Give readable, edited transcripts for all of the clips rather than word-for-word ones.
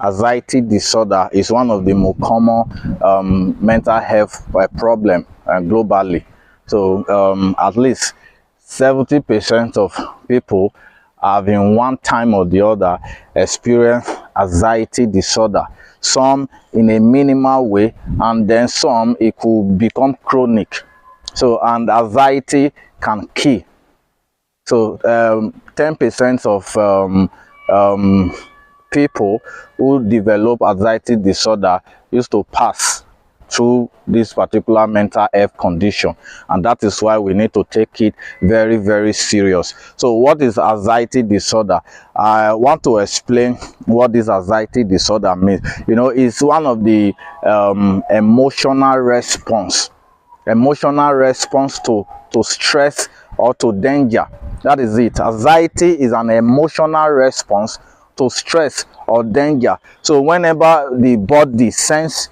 Anxiety disorder is one of the most common mental health problem globally. So at least 70% of people have in one time or the other experienced anxiety disorder. Some in a minimal way, and then some it could become chronic. So, and anxiety can kill. So 10% of people who develop anxiety disorder used to pass through this particular mental health condition, and that is why we need to take it very, very serious. So what is anxiety disorder? I want to explain what this anxiety disorder means. You know, it's one of the emotional response to stress or to danger. That is it. Anxiety is an emotional response to stress or danger. So whenever the body sense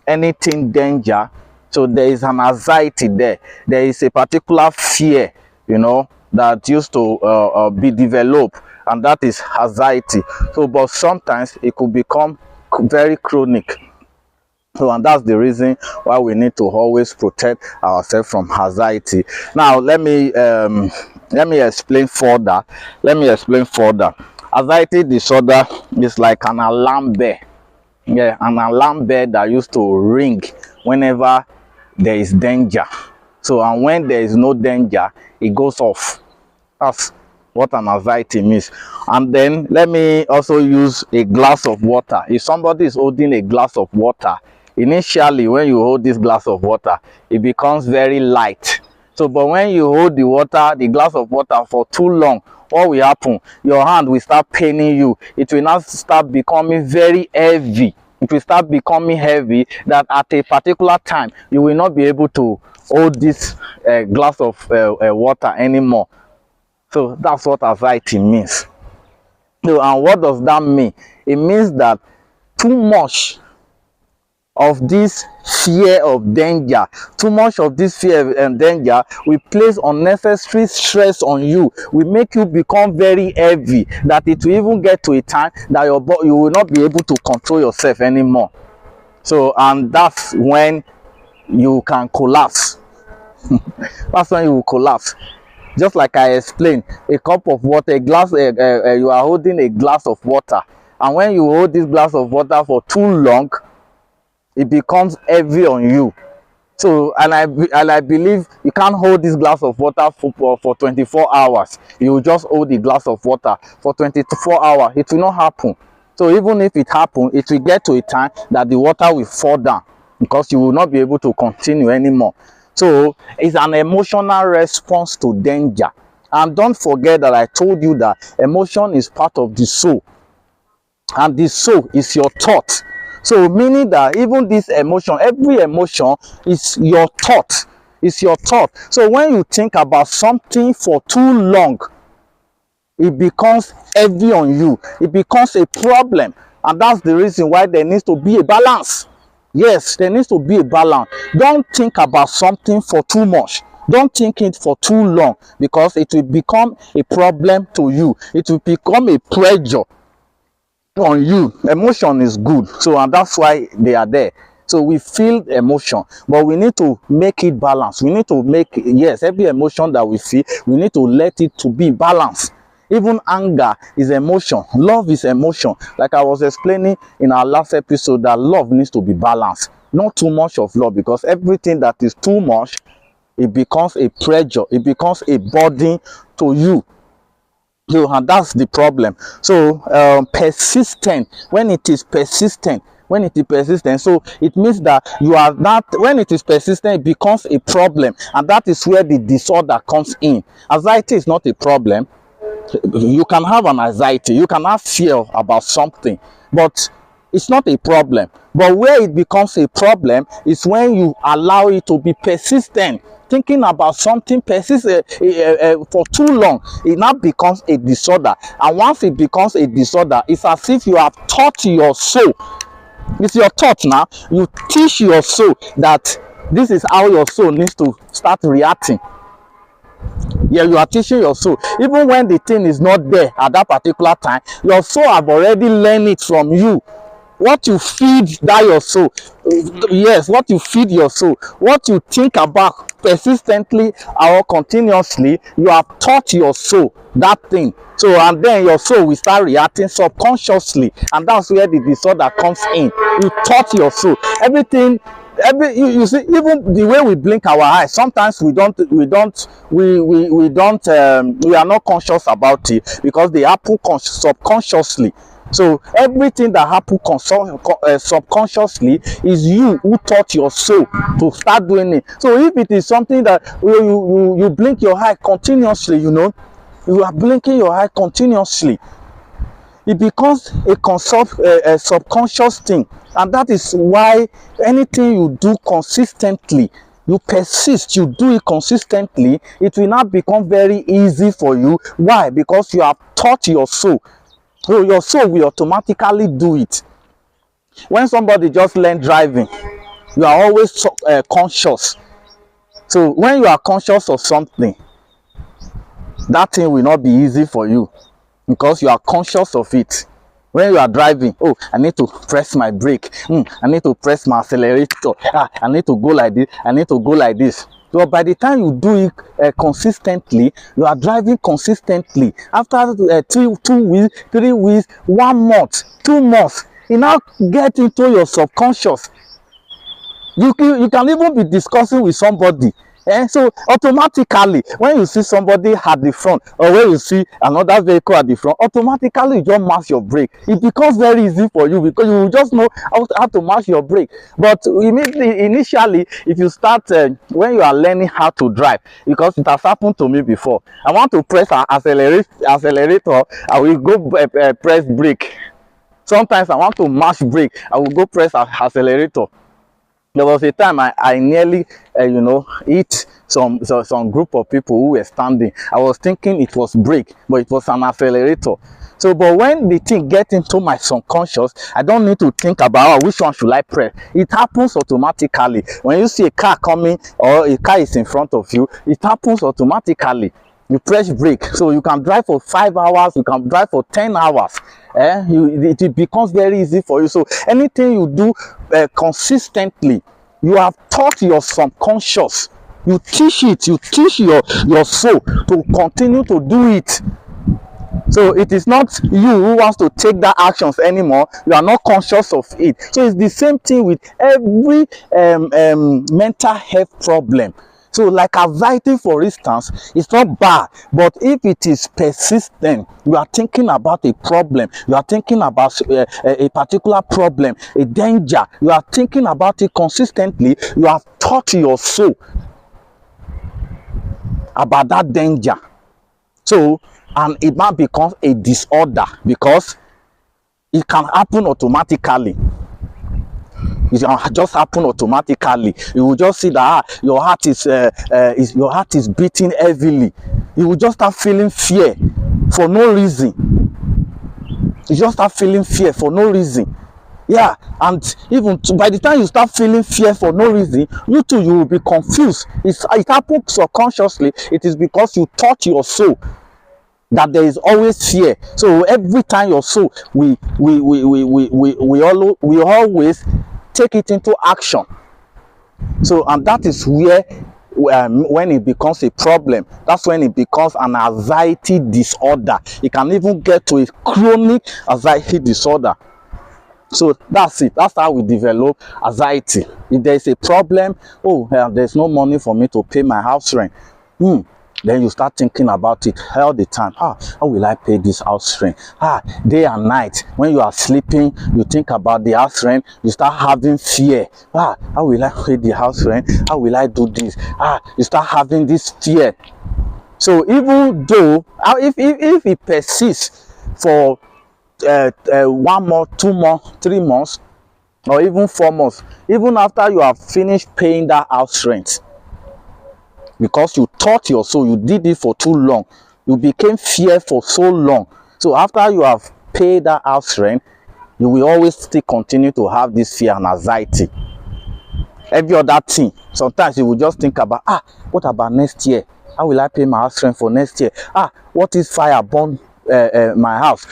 anything danger, so there is an anxiety there. There is a particular fear, you know, that used to be developed, and that is anxiety. So, but sometimes it could become very chronic. So, and that's the reason why we need to always protect ourselves from anxiety. Now, let me explain further. Anxiety disorder is like an alarm bell. Yeah, an alarm bell that used to ring whenever there is danger. So, and when there is no danger, it goes off. That's what an anxiety means. And then let me also use a glass of water. If somebody is holding a glass of water, initially when you hold this glass of water, it becomes very light. So, but when you hold the glass of water for too long, what will happen? Your hand will start paining you. It will now start becoming very heavy. It will start becoming heavy that at a particular time, you will not be able to hold this glass of water anymore. So that's what anxiety means. So, and what does that mean? It means that too much of this fear of danger, too much of this fear and danger will place unnecessary stress on you, will make you become very heavy, that it will even get to a time that you will not be able to control yourself anymore. So, and that's when you can collapse. That's when you will collapse. Just like I explained, a cup of water, a glass, you are holding a glass of water, and when you hold this glass of water for too long, it becomes heavy on you. So, and I believe you can't hold this glass of water for 24 hours. You will just hold the glass of water for 24 hours. It will not happen. So even if it happens, it will get to a time that the water will fall down, because you will not be able to continue anymore. So it's an emotional response to danger. And don't forget that I told you that emotion is part of the soul, and the soul is your thought. So meaning that even this emotion, every emotion is your thought. It's your thought. So when you think about something for too long, it becomes heavy on you. It becomes a problem. And that's the reason why there needs to be a balance. Yes, there needs to be a balance. Don't think about something for too much. Don't think it for too long, because it will become a problem to you. It will become a pressure on you. Emotion is good, so, and that's why they are there. So we feel emotion, but we need to make it balanced. We need to make, yes, every emotion that we feel, we need to let it to be balanced. Even anger is emotion, love is emotion. Like I was explaining in our last episode, that love needs to be balanced. Not too much of love, because everything that is too much, it becomes a pressure, it becomes a burden to you. And that's the problem. So persistent, when it is persistent, so it means that you are not, when it is persistent, it becomes a problem, and that is where the disorder comes in. Anxiety is not a problem. You can have an anxiety, you can have fear about something, but it's not a problem. But where it becomes a problem is when you allow it to be persistent. Thinking about something for too long, it now becomes a disorder. And once it becomes a disorder, it's as if you have taught your soul. It's your thought now. You teach your soul that this is how your soul needs to start reacting. Yeah, you are teaching your soul. Even when the thing is not there at that particular time, your soul have already learned it from you. what you feed that your soul, yes, what you feed your soul, what you think about persistently or continuously, you have taught your soul that thing. So and then your soul will start reacting subconsciously, and that's where the disorder comes in. You taught your soul everything. You see, even the way we blink our eyes, sometimes we don't we are not conscious about it, because they happen subconsciously. So everything that happens subconsciously is you who taught your soul to start doing it. So if it is something that you blink your eye continuously, you know, you are blinking your eye continuously, it becomes a subconscious thing. And that is why anything you do consistently, you persist, you do it consistently, it will not become very easy for you. Why? Because you have taught your soul. So your soul will automatically do it. When somebody just learn driving, you are always conscious. So when you are conscious of something, that thing will not be easy for you, because you are conscious of it. When you are driving, oh, I need to press my brake, I need to press my accelerator, I need to go like this, I need to go like this. So by the time you do it consistently, you are driving consistently. After 2 weeks, 3 weeks, 1 month, 2 months, it now get into your subconscious. You can even be discussing with somebody. So automatically, when you see somebody at the front, or when you see another vehicle at the front, automatically you just mash your brake. It becomes very easy for you, because you will just know how to mash your brake. But initially, if you start when you are learning how to drive, because it has happened to me before, I want to press an accelerator, I will go press brake. Sometimes I want to mash brake, I will go press an accelerator. There was a time I nearly, hit some group of people who were standing. I was thinking it was brake, but it was an accelerator. So, but when the thing gets into my subconscious, I don't need to think about which one should I press. It happens automatically. When you see a car coming, or a car is in front of you, it happens automatically. You press brake, so you can drive for 5 hours, you can drive for 10 hours. It becomes very easy for you. So anything you do consistently, you have taught your subconscious, you teach it, you teach your soul to continue to do it. So it is not you who wants to take that actions anymore. You are not conscious of it. So it's the same thing with every mental health problem. So like anxiety, for instance, it's not bad, but if it is persistent, you are thinking about a problem, you are thinking about a particular problem, a danger, you are thinking about it consistently, you have taught your soul about that danger. So, and it might become a disorder, because it can happen automatically. It just happen automatically. You will just see that your heart is beating heavily. You will just start feeling fear for no reason. You just start feeling fear for no reason. Yeah, and even by the time you start feeling fear for no reason, you will be confused. It happens subconsciously. It is because you taught your soul that there is always fear. So every time your soul, we always take it into action. So, and that is where when it becomes a problem, that's when it becomes an anxiety disorder. It can even get to a chronic anxiety disorder. So that's it. That's how we develop anxiety. If there is a problem, there's no money for me to pay my house rent. Then you start thinking about it all the time. How will I pay this house rent? Day and night, when you are sleeping, you think about the house rent. You start having fear. How will I pay the house rent? How will I do this? You start having this fear. So even though, if it persists for 1 month, 2 months, 3 months, or even 4 months, even after you have finished paying that house rent, because you taught your soul, you did it for too long, you became fear for so long. So after you have paid that house rent, you will always still continue to have this fear and anxiety. Every other thing, sometimes you will just think about, what about next year? How will I pay my house rent for next year? What if fire burn my house?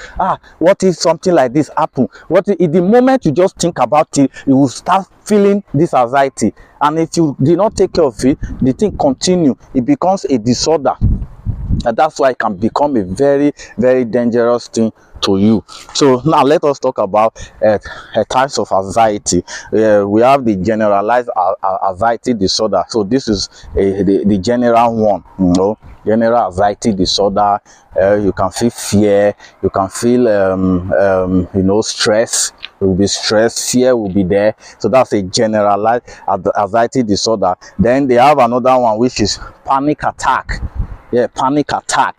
What if something like this happen? What if the moment you just think about it, you will start feeling this anxiety, and if you did not take care of it, the thing continue, it becomes a disorder, and that's why it can become a very, very dangerous thing to you. So now let us talk about types of anxiety. We have the generalized anxiety disorder. So this is the general one, you know. General anxiety disorder. You can feel fear, you can feel you know, stress. You will be stressed, fear will be there. So that's a generalized anxiety disorder. Then they have another one, which is panic attack. Yeah, panic attack.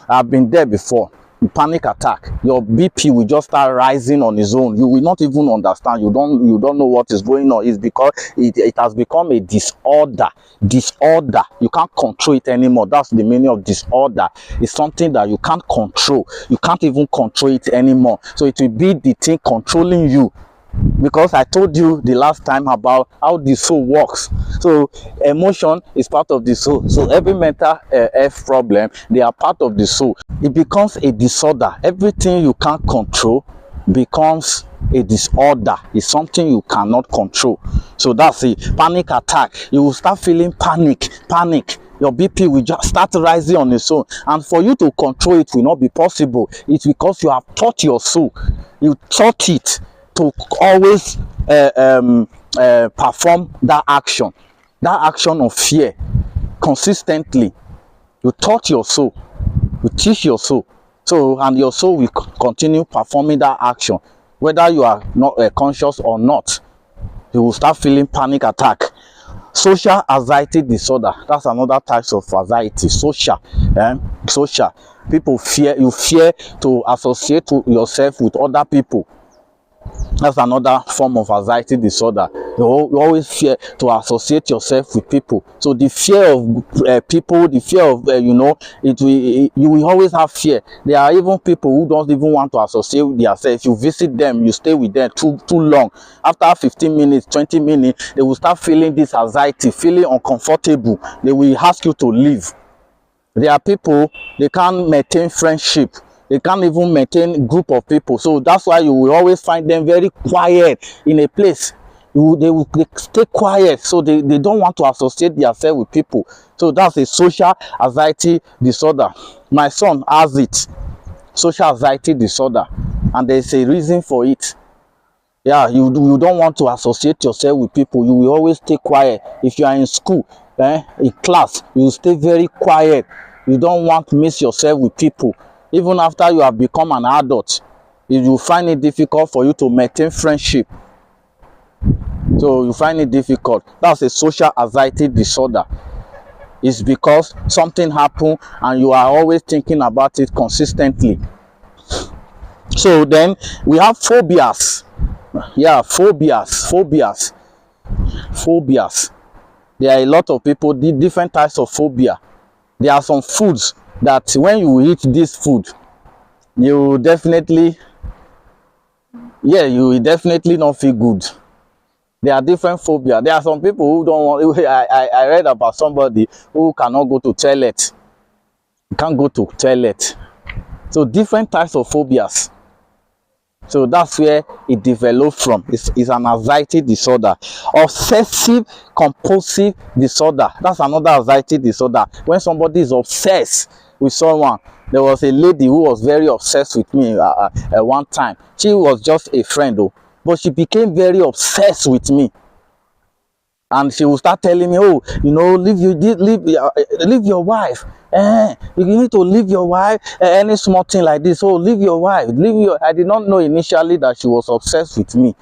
I've been there before. Panic attack, your BP will just start rising on its own. You will not even understand. You don't know what is going on. It's because it has become a disorder. You can't control it anymore. That's the meaning of disorder. It's something that you can't control. You can't even control it anymore. So it will be the thing controlling you. Because I told you the last time about how the soul works. So emotion is part of the soul. So every mental health problem, they are part of the soul. It becomes a disorder. Everything you can't control becomes a disorder. It's something you cannot control. So that's it. Panic attack. You will start feeling panic. Your BP will just start rising on its own, and for you to control it will not be possible. It's because you have taught your soul. You taught it to always perform that action of fear consistently. You taught your soul, you teach your soul, so, and your soul will continue performing that action whether you are not conscious or not. You will start feeling panic attack. Social anxiety disorder, that's another type of anxiety. Social people fear, you fear to associate yourself with other people. That's another form of anxiety disorder. You always fear to associate yourself with people. So the fear of people, the fear of you know, you will always have fear. There are even people who don't even want to associate with themselves. You visit them, you stay with them too long. After 15 minutes, 20 minutes, they will start feeling this anxiety, feeling uncomfortable. They will ask you to leave. There are people, they can't maintain friendship. They can't even maintain group of people. So that's why you will always find them very quiet in a place. They stay quiet. So they don't want to associate themselves with people. So that's a social anxiety disorder. My son has it. Social anxiety disorder. And there's a reason for it. Yeah, you don't want to associate yourself with people. You will always stay quiet. If you are in school, in class, you will stay very quiet. You don't want to mix yourself with people. Even after you have become an adult, you will find it difficult for you to maintain friendship. So you find it difficult. That's a social anxiety disorder. It's because something happened and you are always thinking about it consistently. So then we have phobias. Yeah, phobias. There are a lot of people, different types of phobia. There are some foods that when you eat this food, you definitely not feel good. There are different phobia. There are some people who don't want. I read about somebody who cannot go to toilet. You can't go to toilet. So different types of phobias. So that's where it develops from. It's an anxiety disorder. Obsessive compulsive disorder. That's another anxiety disorder. When somebody is obsessed with someone. There was a lady who was very obsessed with me one time. She was just a friend though, but she became very obsessed with me. And she will start telling me, oh, you know, leave your wife. You need to leave your wife. Any small thing like this. Oh, leave your wife. I did not know initially that she was obsessed with me.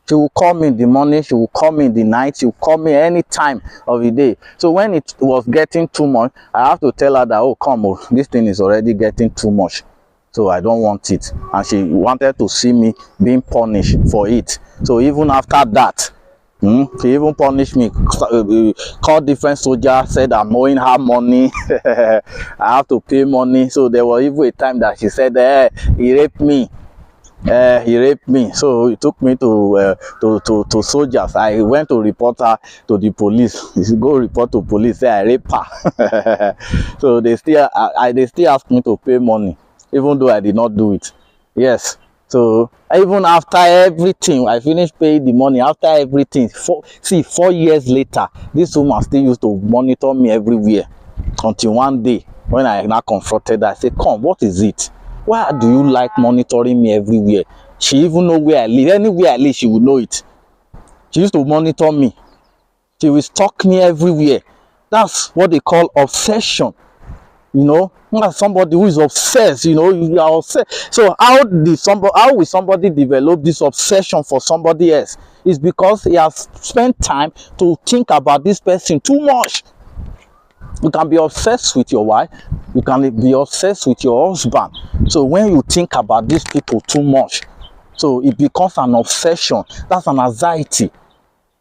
She will call me in the morning. She will call me in the night. She will call me any time of the day. So when it was getting too much, I have to tell her that, oh, come on, this thing is already getting too much. So I don't want it. And she wanted to see me being punished for it. So even after that, she even punished me, called different soldiers, said I'm owing her money. I have to pay money. So there was even a time that she said, he raped me. He raped me. So he took me to soldiers. I went to report her to the police. He said, go report to police, say I raped her. So they still asked me to pay money. even though I did not do it. Yes. So even after everything, I finished paying the money. After everything, 4 years later, this woman still used to monitor me everywhere. Until one day, when I now confronted her, I said, "Come, what is it? Why do you like monitoring me everywhere?" She even know where I live. Anywhere I live, she would know it. She used to monitor me. She will stalk me everywhere. That's what they call obsession. You know, somebody who is obsessed, you know, you are obsessed. So how will somebody develop this obsession for somebody else? It's because he has spent time to think about this person too much. You can be obsessed with your wife, you can be obsessed with your husband. So when you think about these people too much, so it becomes an obsession. That's an anxiety.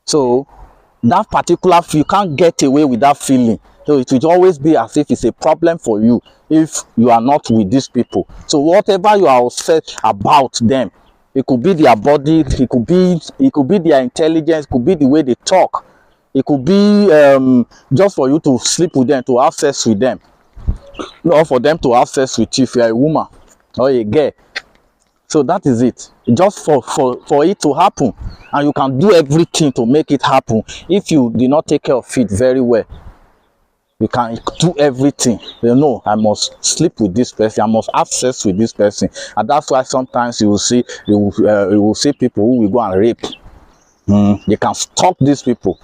So that particular, you can't get away with that feeling. So it will always be as if it's a problem for you if you are not with these people. So whatever you are obsessed about them, it could be their body, it could be their intelligence, it could be the way they talk, it could be just for you to sleep with them, to have sex with them, or for them to have sex with you if you are a woman or a girl. So that is it. Just for it to happen, and you can do everything to make it happen. If you do not take care of it very well, you can do everything. You know, I must sleep with this person, I must have sex with this person. And that's why sometimes you will see people who will go and rape. They can stalk these people.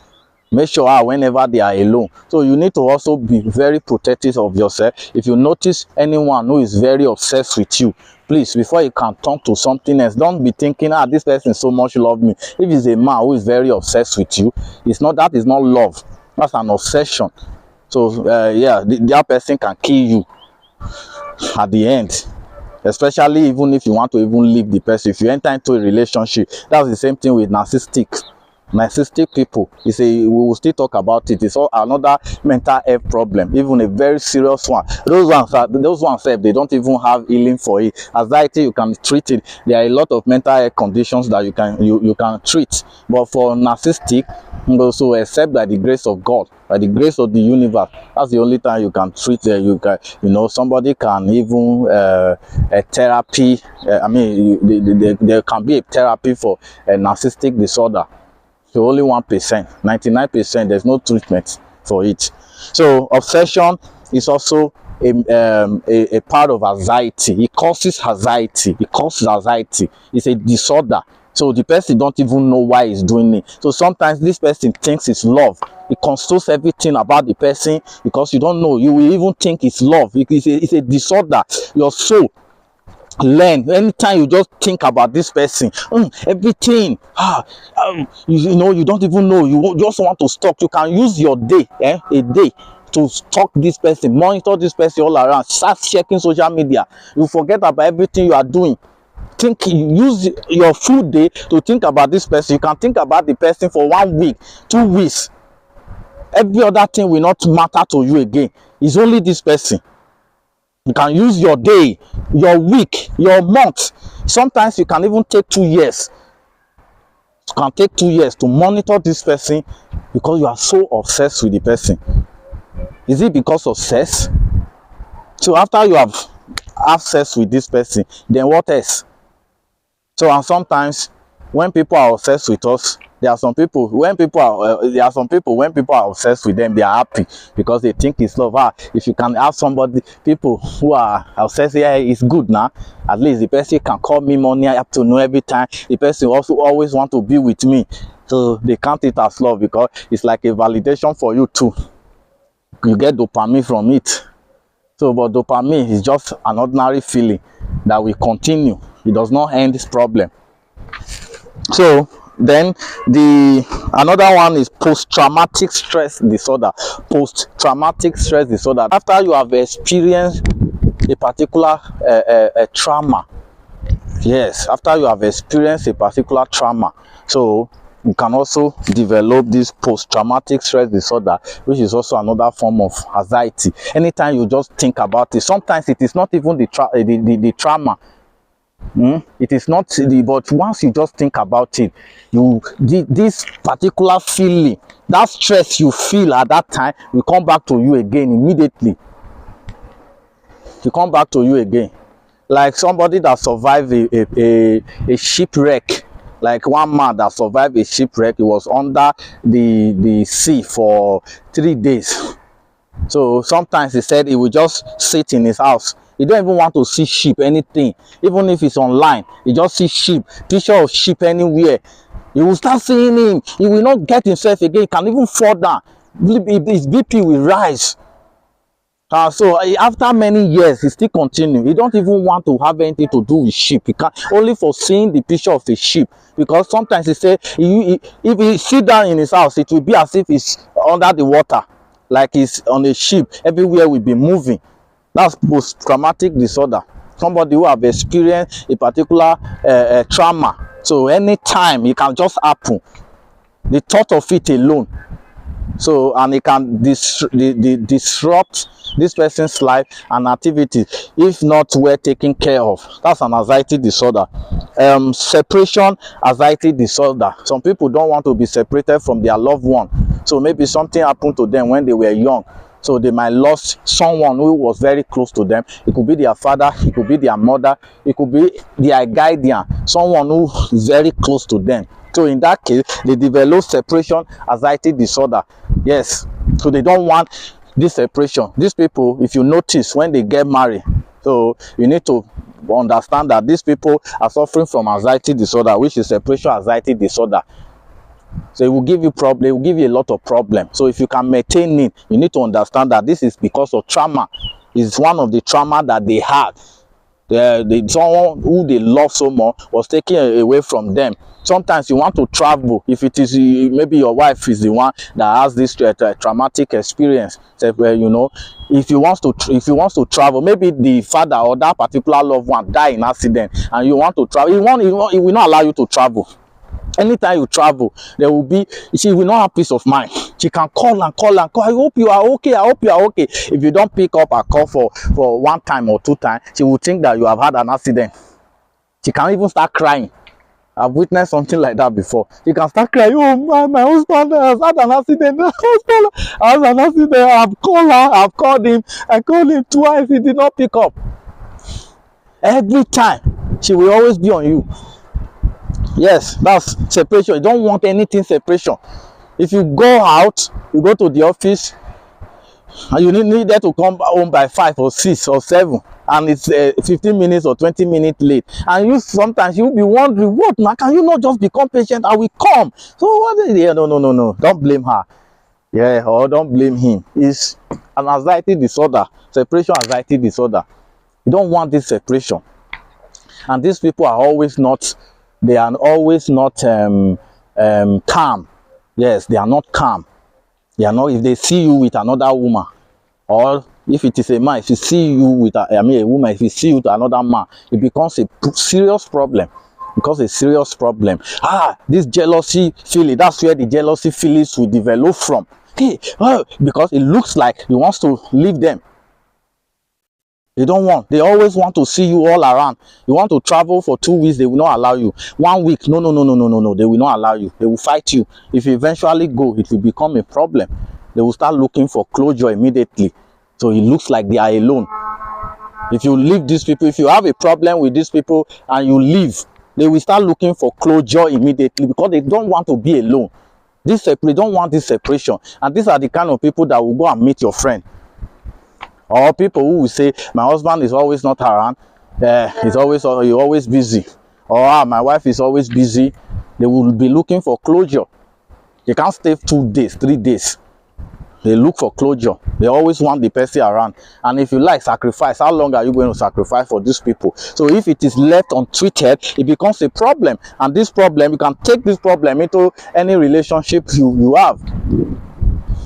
Make sure whenever they are alone. So you need to also be very protective of yourself. If you notice anyone who is very obsessed with you, please, before you can turn to something else, don't be thinking, this person so much love me. If it's a man who is very obsessed with you, that is not love. That's an obsession. So yeah, that person can kill you at the end. Especially even if you want to even leave the person. If you enter into a relationship, that's the same thing with narcissistic people. We will still talk about it. It's all another mental health problem, even a very serious one. Those ones they don't even have healing for it. Anxiety, you can treat it. There are a lot of mental health conditions that you can treat, but for narcissistic, also except by the grace of God, by the grace of the universe, that's the only time you can treat it. Somebody can even a therapy. There can be a therapy for a narcissistic disorder. So only 1%, 99%, there's no treatment for it. So obsession is also a part of anxiety. It causes anxiety. It's a disorder. So the person don't even know why he's doing it. So sometimes this person thinks it's love. It controls everything about the person because you don't know. You will even think it's love. It's a disorder. Your soul learn anytime you just think about this person, everything, you don't even know, you just want to stalk. You can use your day, a day, to stalk this person, monitor this person all around, start checking social media. You forget about everything you are doing. Use your full day to think about this person. You can think about the person for 1 week, 2 weeks. Every other thing will not matter to you again. It's only this person. You can use your day, your week, your month. Sometimes you can even take 2 years. You can take 2 years to monitor this person because you are so obsessed with the person. Is it because of sex? So after you have sex with this person, then what else? So and sometimes when people are obsessed with us, there are some people when people are obsessed with them, they are happy because they think it's love. If you can have people who are obsessed, it's good now. At least the person can call me money afternoon every time. The person also always want to be with me. So they count it as love because it's like a validation for you too. You get dopamine from it. So, but dopamine is just an ordinary feeling that will continue. It does not end this problem. So then another one is post-traumatic stress disorder. Post-traumatic stress disorder. After you have experienced a particular trauma, yes, after you have experienced a particular trauma, so you can also develop this post-traumatic stress disorder, which is also another form of anxiety. Anytime you just think about it, sometimes it is not even the trauma. It is not but once you just think about it, this particular feeling, that stress you feel at that time will come back to you again immediately. To come back to you again. like somebody that survived a shipwreck. Like one man that survived a shipwreck. He was under the sea for 3 days. So sometimes he said he would just sit in his house. He don't even want to see sheep, anything. Even if it's online, he just see sheep, picture of sheep anywhere. You will start seeing him. He will not get himself again. He can even fall down. His BP will rise. So after many years, he still continue. He don't even want to have anything to do with sheep. He can only for seeing the picture of a sheep. Because sometimes he say, if he sit down in his house, it will be as if he's under the water, like he's on a ship. Everywhere will be moving. That's post-traumatic disorder. Somebody who have experienced a particular trauma. So anytime it can just happen. The thought of it alone. So, and it can disrupt this person's life and activity if not well taken care of. That's an anxiety disorder. Separation anxiety disorder. Some people don't want to be separated from their loved one. So maybe something happened to them when they were young. So they might lost someone who was very close to them. It could be their father, it could be their mother, it could be their guardian, someone who is very close to them. So in that case, they develop separation anxiety disorder. Yes, so they don't want this separation. These people, if you notice, when they get married, so you need to understand that these people are suffering from anxiety disorder, which is separation anxiety disorder. So it will give you problem, it will give you a lot of problem. So if you can maintain it, you need to understand that this is because of trauma. It's one of the trauma that they had. Someone who they love so much was taken away from them. Sometimes you want to travel. If it is maybe your wife is the one that has this traumatic experience, so, you know, if you want to travel, maybe the father or that particular loved one die in accident, and you want to travel, he will not allow you to travel. Anytime you travel, there will be, she will not have peace of mind. She can call and call and call. I hope you are okay. I hope you are okay. If you don't pick up a call for 1 time or 2 times, she will think that you have had an accident. She can even start crying. I've witnessed something like that before. She can start crying. Oh, my husband has had an accident. My husband has an accident. I've called her. I've called him. I called him twice. He did not pick up. Every time, she will always be on you. Yes, that's separation. You don't want anything separation. If you go out, you go to the office, and you need to come home by 5 or 6 or 7, and it's 15 minutes or 20 minutes late, and you sometimes you'll be wondering, what now, can you not just become patient? I will come. So what is there? No, don't blame her, yeah, or don't blame him. It's an anxiety disorder, separation anxiety disorder. You don't want this separation, and these people are always not, they are always not calm. Yes, they are not calm. They are not. If they see you with another woman, or if it is a man, if you see you with a woman, if you see you with another man, it becomes a serious problem. Because a serious problem. This jealousy feeling, that's where the jealousy feelings will develop from. Hey, because it looks like he wants to leave them. They don't want. They always want to see you all around. You want to travel for 2 weeks, they will not allow you. 1 week, no. They will not allow you. They will fight you. If you eventually go, it will become a problem. They will start looking for closure immediately. So it looks like they are alone. If you leave these people, if you have a problem with these people and you leave, they will start looking for closure immediately because they don't want to be alone. They don't want this separation. And these are the kind of people that will go and meet your friend. Or people who will say, my husband is always not around, he's always busy. Or my wife is always busy. They will be looking for closure. They can't stay 2 days, 3 days. They look for closure. They always want the person around. And if you like sacrifice, how long are you going to sacrifice for these people? So if it is left untreated, it becomes a problem. And this problem, you can take this problem into any relationship you have.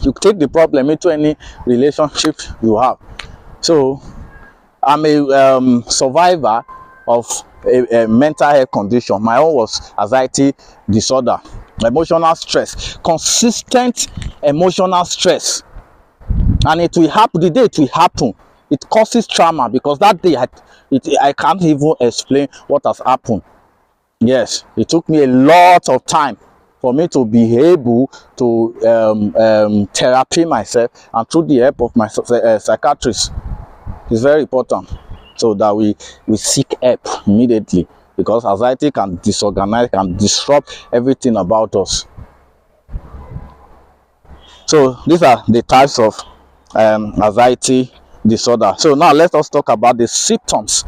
You take the problem into any relationship you have. So I'm a survivor of a mental health condition. My own was anxiety disorder, emotional stress, consistent emotional stress, and it will happen. The day it will happen, it causes trauma, because that day I can't even explain what has happened. Yes, it took me a lot of time for me to be able to therapy myself, and through the help of my psychiatrist. It's very important. so that we seek help immediately, because anxiety can disorganize, can disrupt everything about us. So these are the types of anxiety disorder. So now let us talk about the symptoms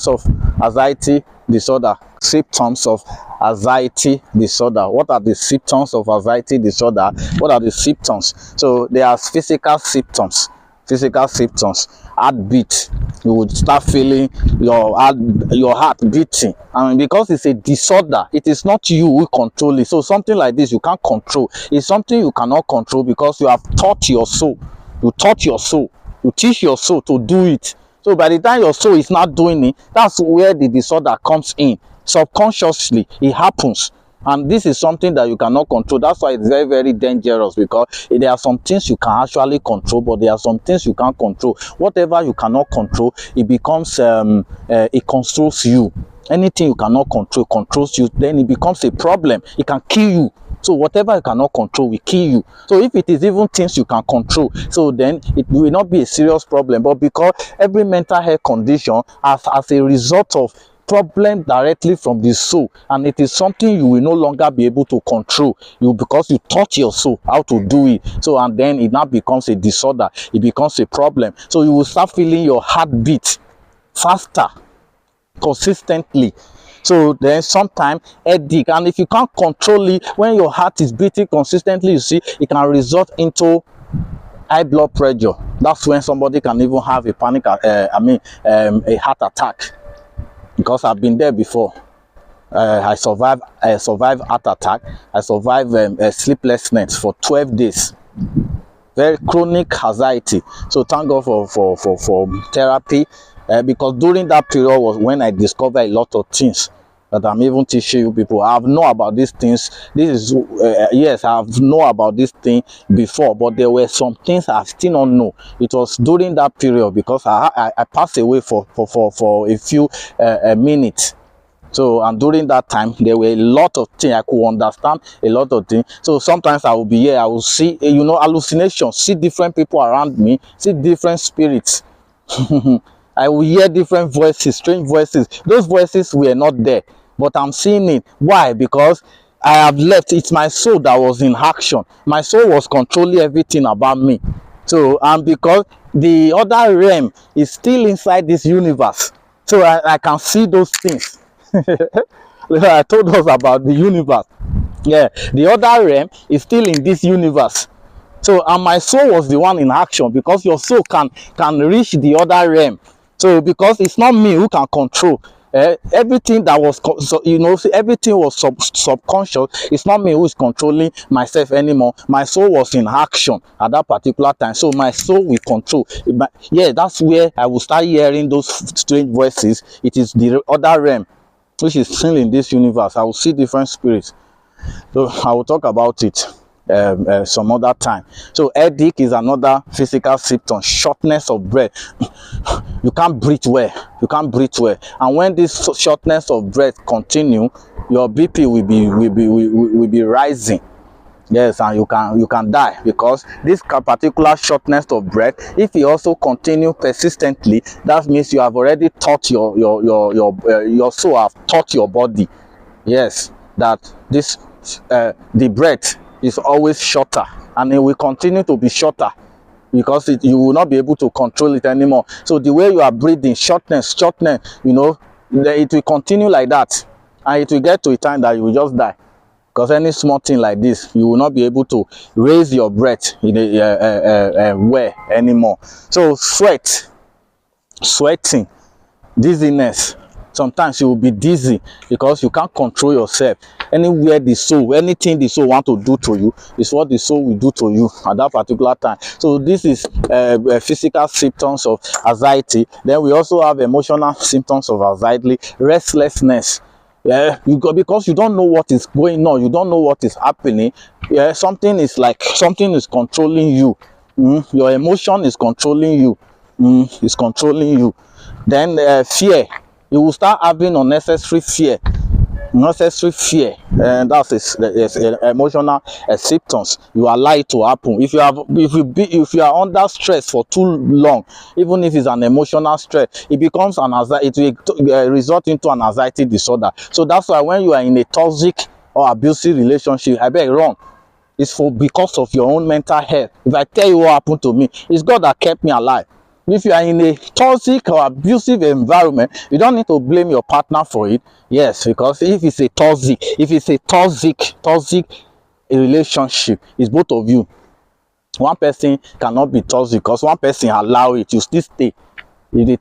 of anxiety disorder. Symptoms of anxiety disorder. What are the symptoms of anxiety disorder? What are the symptoms? So there are physical symptoms. Heartbeat. You would start feeling your heart beating, and because it's a disorder, it is not you who control it. So something like this you can't control. It's something you cannot control, because you have taught your soul, you teach your soul to do it. So by the time your soul is not doing it, that's where the disorder comes in. Subconsciously it happens, and this is something that you cannot control. That's why it's very, very dangerous, because there are some things you can actually control, but there are some things you can't control. Whatever you cannot control, it becomes it controls you. Anything you cannot control controls you, then it becomes a problem. It can kill you. So whatever you cannot control will kill you. So if it is even things you can control, so then it will not be a serious problem. But because every mental health condition as a result of problem directly from the soul, and it is something you will no longer be able to control, because you taught your soul how to do it. So and then it now becomes a disorder, it becomes a problem. So you will start feeling your heartbeat faster, consistently. So then sometimes headache, and if you can't control it, when your heart is beating consistently, you see, it can result into high blood pressure. That's when somebody can even have a panic, a heart attack, because I've been there before. I survived heart attack. I survived sleeplessness for 12 days. Very chronic anxiety. So thank God for therapy, because during that period was when I discovered a lot of things that I'm even teaching you people. I have known about these things. This is yes, I have known about this thing before, but there were some things I still don't know. It was during that period, because I passed away for a few minutes. So, and during that time, there were a lot of things I could understand, a lot of things. So sometimes I will be here, I will see, hallucinations, see different people around me, see different spirits. I will hear different voices, strange voices. Those voices were not there, but I'm seeing it. Why? Because I have left. It's my soul that was in action. My soul was controlling everything about me. So, and because the other realm is still inside this universe, so I can see those things. I told us about the universe. Yeah, the other realm is still in this universe. So, and my soul was the one in action, because your soul can reach the other realm. So, because it's not me who can control everything that was, everything was subconscious. It's not me who is controlling myself anymore. My soul was in action at that particular time. So my soul will control. Yeah, that's where I will start hearing those strange voices. It is the other realm which is still in this universe. I will see different spirits. So I will talk about it some other time. So headache is another physical symptom. Shortness of breath. You can't breathe well. And when this shortness of breath continue, your BP will be rising. Yes, and you can die, because this particular shortness of breath, if you also continue persistently, that means you have already taught your soul have taught your body, yes, that this the breath is always shorter, and it will continue to be shorter, because you will not be able to control it anymore. So the way you are breathing, shortness, it will continue like that, and it will get to a time that you will just die. Because any small thing like this, you will not be able to raise your breath in a way anymore. So sweating, dizziness. Sometimes you will be dizzy because you can't control yourself. Anywhere anything the soul want to do to you is what the soul will do to you at that particular time. So this is physical symptoms of anxiety. Then we also have emotional symptoms of anxiety. Restlessness. Yeah, because you don't know what is going on, you don't know what is happening. Yeah, something is controlling you. Your emotion is controlling you. It's controlling you. Then fear. You will start having unnecessary fear. unnecessary fear, and that's emotional acceptance. You allow it to happen. If you are under stress for too long, even if it's an emotional stress, it becomes an anxiety. It will result into an anxiety disorder. So that's why when you are in a toxic or abusive relationship, I beg run. It's because of your own mental health. If I tell you what happened to me, it's God that kept me alive. If you are in a toxic or abusive environment, you don't need to blame your partner for it. Yes, because if it's a toxic relationship, it's both of you. One person cannot be toxic because one person allow it, you still stay. If the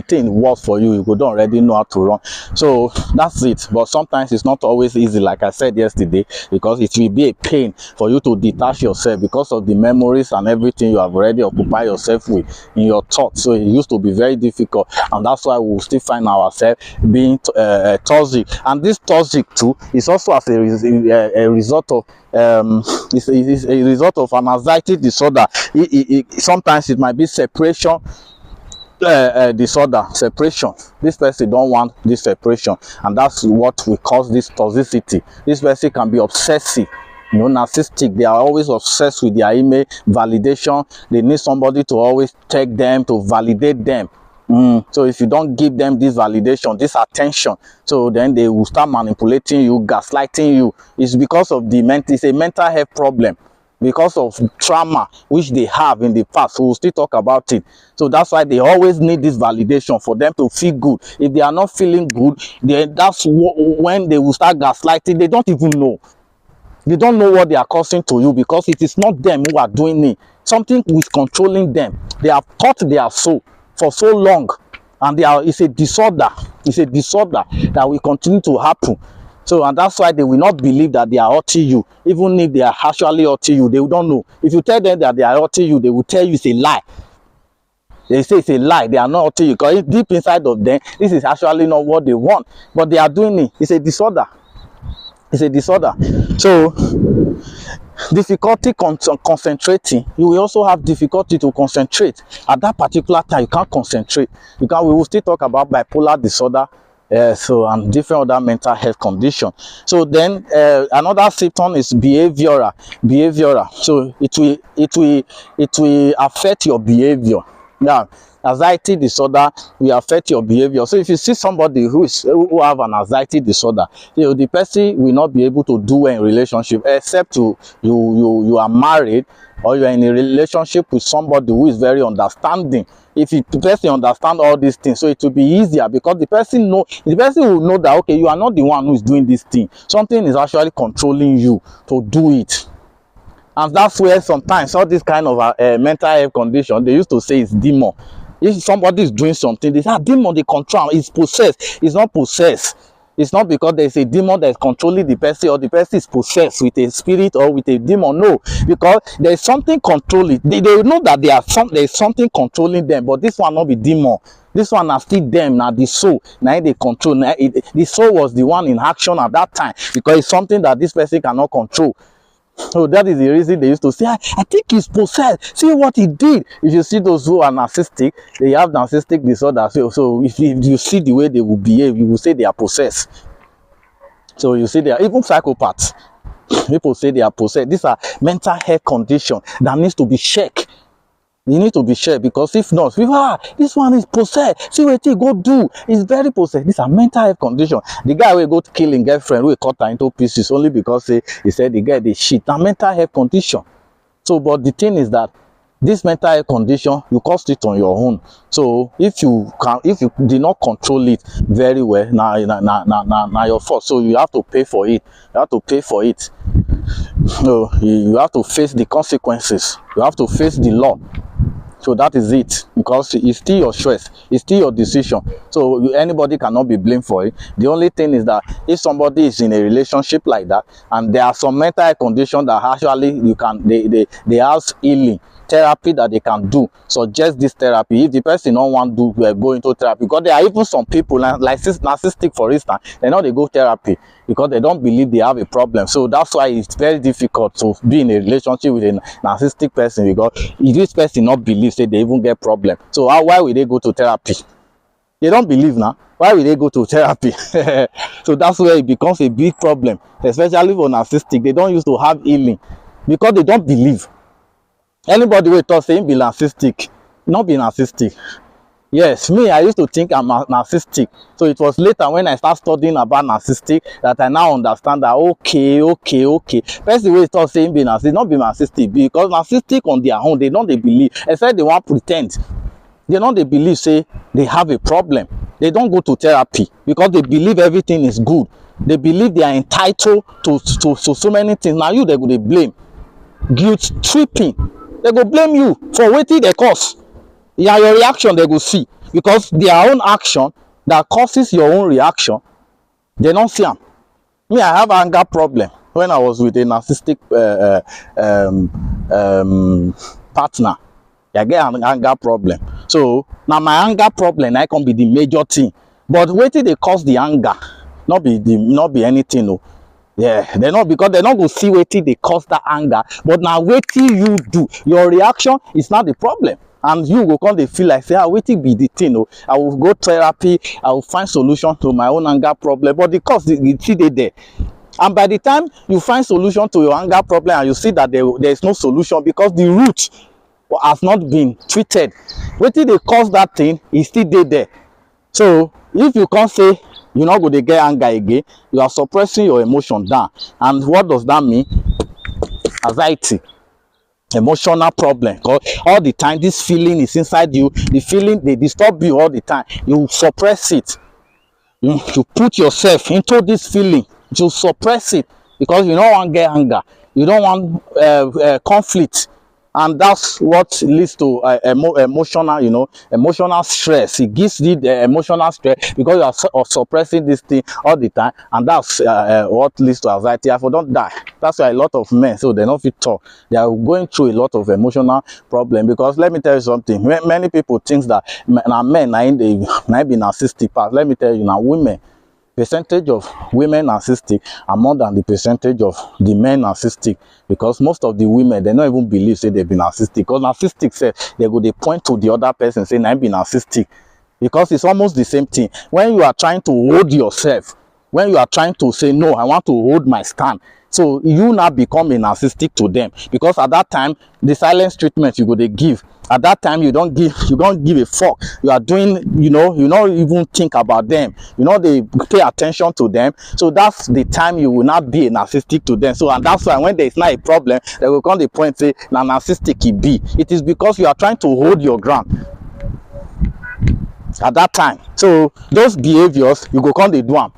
thing works for you, you don't already know how to run. So that's it. But sometimes it's not always easy, like I said yesterday, because it will be a pain for you to detach yourself because of the memories and everything you have already occupied yourself with in your thoughts. So it used to be very difficult, and that's why we'll still find ourselves being toxic. And this toxic too is also as a result of it's a result of an anxiety disorder. Sometimes it might be separation disorder, separation. This person don't want this separation, and that's what we call this toxicity. This person can be obsessive, narcissistic. They are always obsessed with their image validation. They need somebody to always take them, to validate them. So if you don't give them this validation, this attention, so then they will start manipulating you, gaslighting you. It's because of it's a mental health problem, because of trauma which they have in the past. We'll still talk about it. So that's why they always need this validation for them to feel good. If they are not feeling good, that's when they will start gaslighting. They don't even know. They don't know what they are causing to you, because it is not them who are doing it. Something is controlling them. They have taught their soul for so long, and it's a disorder. It's a disorder that will continue to happen. So, and that's why they will not believe that they are hurting you. Even if they are actually hurting you, they don't know. If you tell them that they are hurting you, they will tell you it's a lie. They say it's a lie. They are not hurting you, because deep inside of them, this is actually not what they want. But they are doing it. It's a disorder. It's a disorder. So, difficulty concentrating. You will also have difficulty to concentrate. At that particular time, you can't concentrate. We will still talk about bipolar disorder. And different other mental health conditions. So then another symptom is behavioral. So it will affect your behavior. Now, anxiety disorder will affect your behavior. So if you see somebody who have an anxiety disorder, the person will not be able to do well in relationship, except you are married, or you are in a relationship with somebody who is very understanding. If the person understands all these things, so it will be easier, because the person will know that, okay, you are not the one who is doing this thing. Something is actually controlling you to do it. And that's where sometimes all this kind of mental health condition, they used to say it's demon. If somebody is doing something, they say, demon, they control, it's possessed. It's not possessed. It's not because there's a demon that is controlling the person, or the person is possessed with a spirit or with a demon. No, because there's something controlling. They know that there's something controlling them, but this one not be demon. This one are still them, now the soul. Now they control. The soul was the one in action at that time, because it's something that this person cannot control. So that is the reason they used to say, I think he's possessed. See what he did. If you see those who are narcissistic, they have narcissistic disorder. So if you see the way they will behave, you will say they are possessed. So you see, they are even psychopaths. People say they are possessed. These are mental health conditions that needs to be checked. You need to be sure, because if not, this one is possessed. See what he go do. He's very possessed. These are mental health conditions. The guy will go to kill his girlfriend, will cut her into pieces only because he said the guy they shit. A mental health condition. So, but the thing is that this mental health condition, you caused it on your own. So if you did not control it very well, now your fault. So you have to pay for it. You have to pay for it. So you have to face the consequences. You have to face the law. So that is it, because it's still your choice, it's still your decision. So anybody cannot be blamed for it. The only thing is that if somebody is in a relationship like that, and there are some mental health conditions that actually they have healing therapy that they can do, suggest this therapy. If the person don't want to go into therapy, because there are even some people like narcissistic, for instance, they know they go therapy because they don't believe they have a problem. So that's why it's very difficult to be in a relationship with a narcissistic person, because if this person not believe, say they even get problem. So why will they go to therapy? They don't believe now. Why will they go to therapy? So that's where it becomes a big problem, especially for narcissistic. They don't used to have healing because they don't believe. Anybody will talk saying be narcissistic, not be narcissistic. Yes, me, I used to think I'm narcissistic. So it was later when I start studying about narcissistic that I now understand that okay. Person will start saying be narcissistic, not be narcissistic, because narcissistic on their own, they don't they believe, except they want pretend. They don't they believe say they have a problem. They don't go to therapy because they believe everything is good. They believe they are entitled to so many things. Now you they go they blame, guilt tripping. They go blame you for wetin they cause. Yeah, your reaction they go see, because their own action that causes your own reaction, they don't see them. Me, I have anger problem when I was with a narcissistic partner. I get an anger problem. So now my anger problem I can be the major thing. But wetin they cause the anger, not be anything. No. Yeah, they're not, because they're not going to see wetin they cause that anger. But now wetin you do, your reaction is not the problem. And you go come they feel like say, wetin be the thing. No, I will go therapy, I will find solution to my own anger problem. But the cause you see they there. And by the time you find solution to your anger problem and you see that there is no solution because the root has not been treated, wetin they cause that thing is still there. So if you can't say you're not going to get anger again, you are suppressing your emotion down. And what does that mean? Anxiety, emotional problem. Because all the time this feeling is inside you, the feeling they disturb you all the time. You suppress it. You put yourself into this feeling, you suppress it because you don't want to get anger, you don't want conflict. And that's what leads to emotional, emotional stress. It gives you the emotional stress because you are suppressing this thing all the time, and that's what leads to anxiety. I don't die. That's why a lot of men, so they don't fit talk. They are going through a lot of emotional problem, because let me tell you something. Many people think that now men are be narcissistic part. Let me tell you now, women. Percentage of women narcissistic are more than the percentage of the men narcissistic, because most of the women they don't even believe say they've been narcissistic, because narcissistic say they go they point to the other person saying I'm being narcissistic, because it's almost the same thing. When you are trying to hold yourself, when you are trying to say no, I want to hold my stand, so you now become a narcissistic to them, because at that time the silence treatment you go they give. At that time you don't give a fuck. You are doing, you not even think about them, they pay attention to them. So that's the time you will not be a narcissistic to them. So, and that's why when there is not a problem, they will come the point say na narcissistic it be. It is because you are trying to hold your ground at that time. So those behaviors you go come they do them.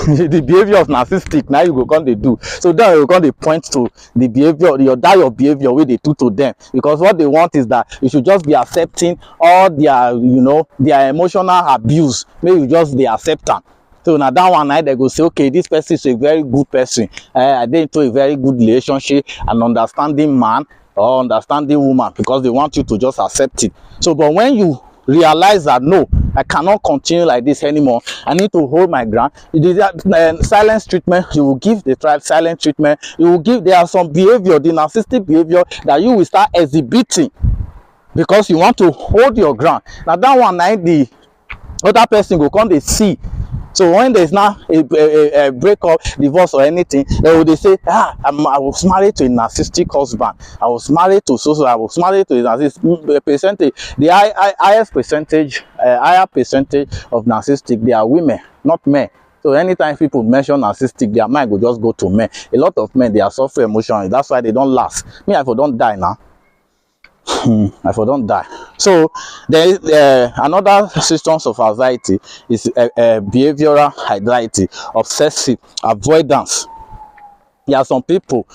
The behavior of narcissistic now you go come they do. So then you go come they point to the behavior, your behavior where they do to them, because what they want is that you should just be accepting all their their emotional abuse. Maybe you just be accepting. So now that one night they go say, okay, this person is a very good person. I dey into a very good relationship, an understanding man or understanding woman, because they want you to just accept it. So but when you realize that no, I cannot continue like this anymore, I need to hold my ground, silence treatment, you will give the silent treatment. You will give, there are some behavior, the narcissistic behavior that you will start exhibiting because you want to hold your ground. Now that one night the other person will come they see. So when there's now a breakup, divorce or anything, they say, I was married to a narcissistic husband. I was married to I was married to a narcissistic percentage. The higher percentage of narcissistic, they are women, not men. So anytime people mention narcissistic, their mind will just go to men. A lot of men, they are suffering emotionally. That's why they don't last. Me, I don't die now. I don't die. So there is another symptoms of anxiety is behavioral anxiety, obsessive avoidance. There are some people,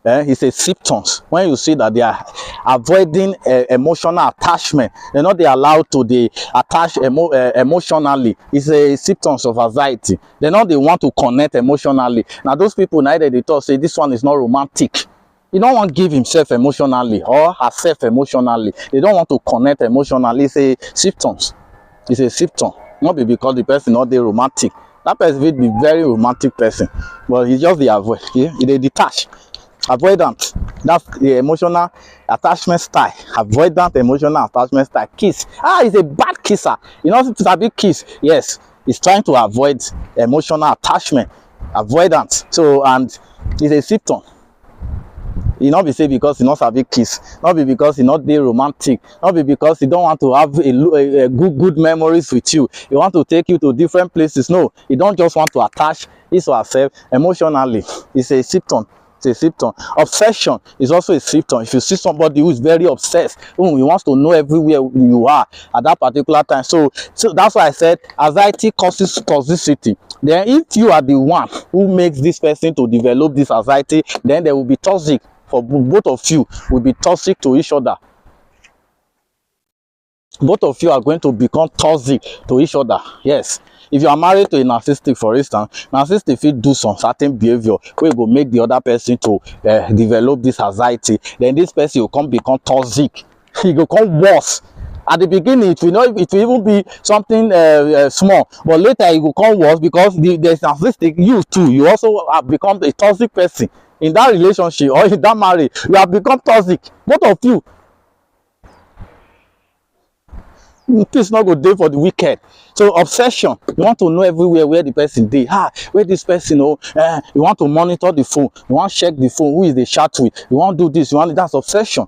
it's a symptoms when you see that they are avoiding emotional attachment. They're not allowed to attach emotionally. It's a symptoms of anxiety. They want to connect emotionally. Now those people, neither they talk say this one is not romantic. You don't want to give himself emotionally or herself emotionally. They don't want to connect emotionally. It's a symptoms. It's a symptom. Not because the person not the romantic. That person will be very romantic person, but he's just the avoid. They detach, avoidant. That's the emotional attachment style. Avoidant emotional attachment style. Kiss. He's a bad kisser. You know, it's a big kiss. Yes, he's trying to avoid emotional attachment. Avoidant. So, and it's a symptom. E not be say because he not sabi kiss, not be because he not dey romantic, not be because he don't want to have a good memories with you. He want to take you to different places. No, he don't just want to attach his or herself emotionally. It's a symptom. It's a symptom. Obsession is also a symptom. If you see somebody who is very obsessed, who he wants to know everywhere you are at that particular time. So that's why I said anxiety causes toxicity. Then if you are the one who makes this person to develop this anxiety, then there will be toxic. For both of you will be toxic to each other. Both of you are going to become toxic to each other. Yes. If you are married to a narcissistic, for instance, narcissistic will do some certain behavior where will make the other person to develop this anxiety. Then this person will become toxic. He will become worse. At the beginning, it will even be something small, but later it will become worse because there's narcissistic. You too, you also have become a toxic person in that relationship or in that marriage. You have become toxic, both of you. Peace not go dey for the wicked. So obsession, you want to know everywhere where the person dey. Where this person, you want to monitor the phone, you want to check the phone, who is the chat with, you want to do this, that's obsession.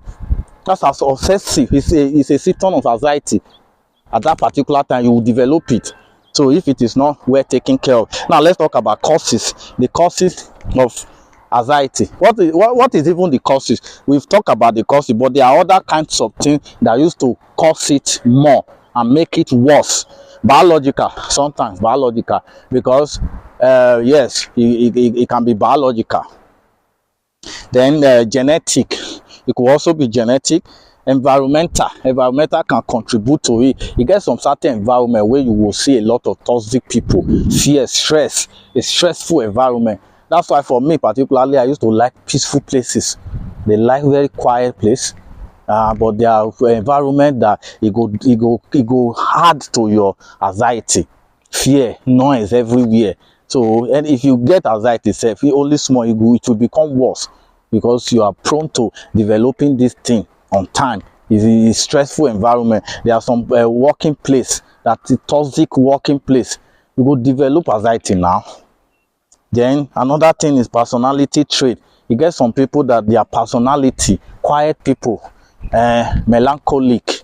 That's as obsessive. It's a symptom of anxiety. At that particular time, you will develop it. So if it is not well taken care of. Now let's talk about causes. The causes of anxiety. What is even the causes? We've talked about the causes, but there are other kinds of things that used to cause it more and make it worse. Biological, sometimes biological, because yes, it can be biological. Then genetic. It could also be genetic. Environmental can contribute to it. You get some certain environment where you will see a lot of toxic people, fear, stress, a stressful environment. That's why for me particularly, I used to like peaceful places. They like very quiet place, but there are environment that it go hard to your anxiety, fear, noise everywhere. So, and if you get anxiety itself, only small, it will become worse because you are prone to developing this thing on time. It's a stressful environment. There are some working place, that toxic working place, you will develop anxiety now. Then another thing is personality trait. You get some people that their personality, quiet people, melancholic,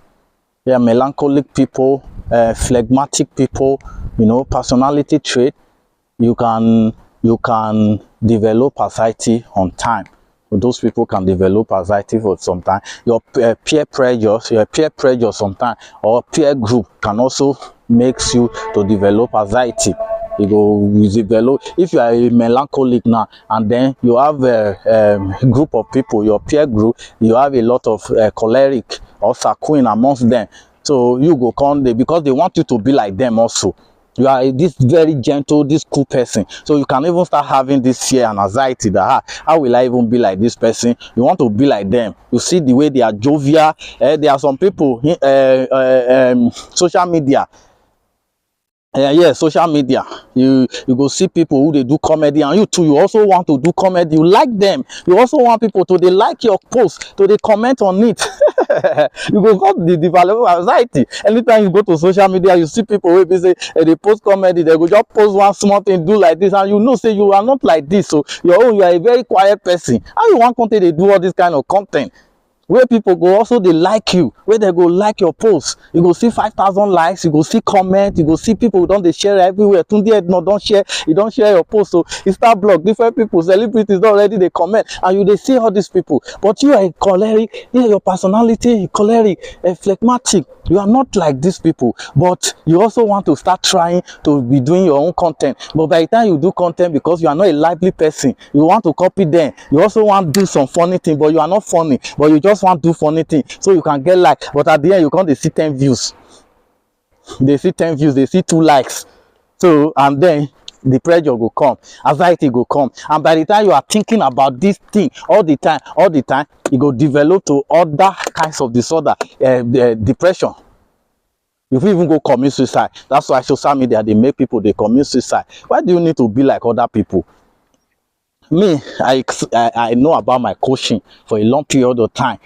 melancholic people, phlegmatic people, personality trait. You can develop anxiety on time. Those people can develop anxiety for some time. Your peer pressure sometimes, or peer group can also makes you to develop anxiety. You develop, if you are a melancholic now, and then you have a group of people, your peer group, you have a lot of choleric or sanguine amongst them. So you go come there because they want you to be like them also. You are this very gentle, this cool person. So you can even start having this fear and anxiety that, how will I even be like this person? You want to be like them. You see the way they are jovial. There are some people, social media. Social media. You go see people who they do comedy, and you too, you also want to do comedy. You like them. You also want people to they like your post, to they comment on it. You go got the develop anxiety. Anytime you go to social media, you see people who they say they post comedy, they go just post one small thing, do like this, and you know say you are not like this. So you are a very quiet person. How you want content they do all this kind of content? Where people go also they like you, where they go like your post, you go see 5,000 likes, you go see comment, you go see people who don't they share everywhere. Don't share, you don't share your post. So you start blog different people, celebrities already they comment, and you they see all these people. But you are a choleric, your personality, choleric, phlegmatic. You are not like these people, but you also want to start trying to be doing your own content. But by the time you do content, because you are not a lively person, you want to copy them. You also want to do some funny thing, but you are not funny, but you just want to do funny thing so you can get like. But at the end, you can't see 10 views. They see 10 views, they see 2 likes. So, and then the pressure will come, anxiety will come, and by the time you are thinking about this thing all the time, it will develop to other kinds of disorder, depression. You will even go commit suicide. That's why social media they make people they commit suicide. Why do you need to be like other people? Me, I know about my coaching for a long period of time.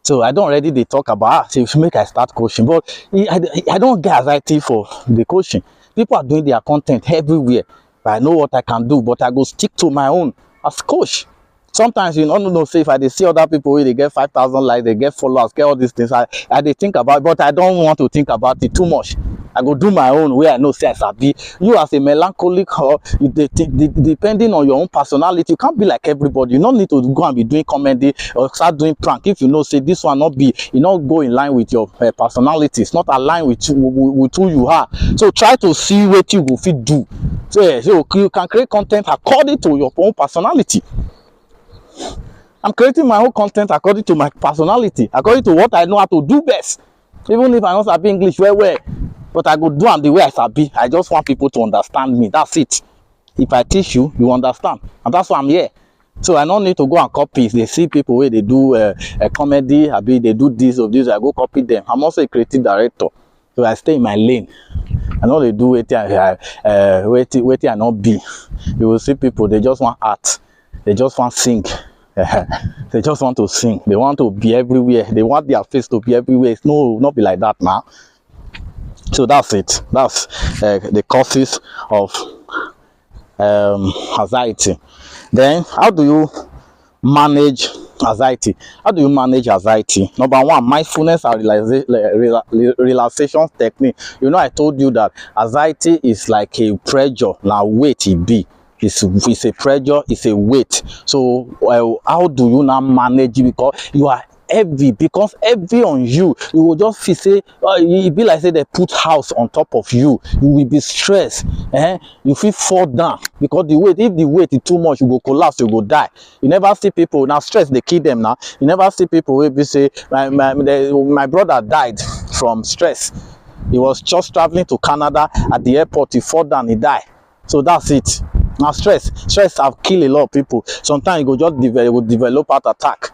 So I don't already they talk about if make I start coaching, but I don't get anxiety for the coaching. People are doing their content everywhere. But I know what I can do, but I go stick to my own as coach. Sometimes you don't know, say if I dey see other people where they get 5,000 likes, they get followers, get all these things, I they think about it, but I don't want to think about it too much. I go do my own way I know say I sabi. You as a melancholic or depending on your own personality, you can't be like everybody. You don't need to go and be doing comedy or start doing prank if you know say this one not be, you not go in line with your personality. It's not aligned with who you are. So try to see what you go fit do. So, yeah, so you can create content according to your own personality. I'm creating my own content according to my personality, according to what I know how to do best. Even if I don't sabi English well, but I go do am the way I sabi. I just want people to understand me. That's it. If I teach you, you understand, and that's why I'm here. So I don't need to go and copy. They see people where they do a comedy, they do this or this, I go copy them. I'm also a creative director, so I stay in my lane. I know they do wait I not be. You will see people, they just want art, they just want sing. They just want to sing. They want to be everywhere. They want their face to be everywhere. It's not be like that now. So that's it. That's the causes of anxiety. Then how do you manage anxiety? How do you manage anxiety? Number one, mindfulness and relaxation technique. You know, I told you that anxiety is like a pressure. Now weight it be. It's a pressure, it's a weight. So how do you now manage it? Because you are heavy, because heavy on you will just feel say it be like say they put house on top of you. You will be stressed, you feel fall down because the weight, if the weight is too much, you go collapse, you go die. You never see people now, stress they kill them now. You never see people who be say my brother died from stress. He was just traveling to Canada. At the airport he fall down, he died. So that's it. Now stress have killed a lot of people. Sometimes you go just develop heart attack.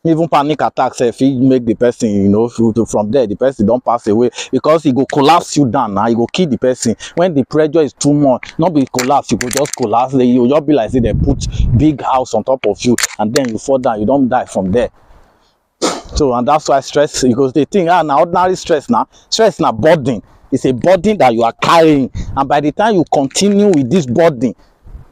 Even panic attacks if he make the person, you know, from there the person don't pass away because he go collapse you down. Now he go kill the person. When the pressure is too much, not be collapse, you go just collapse. You just be like say they put big house on top of you and then you fall down, you don't die from there. So and that's why stress, because they think now ordinary stress now burden. It's a burden that you are carrying, and by the time you continue with this burden,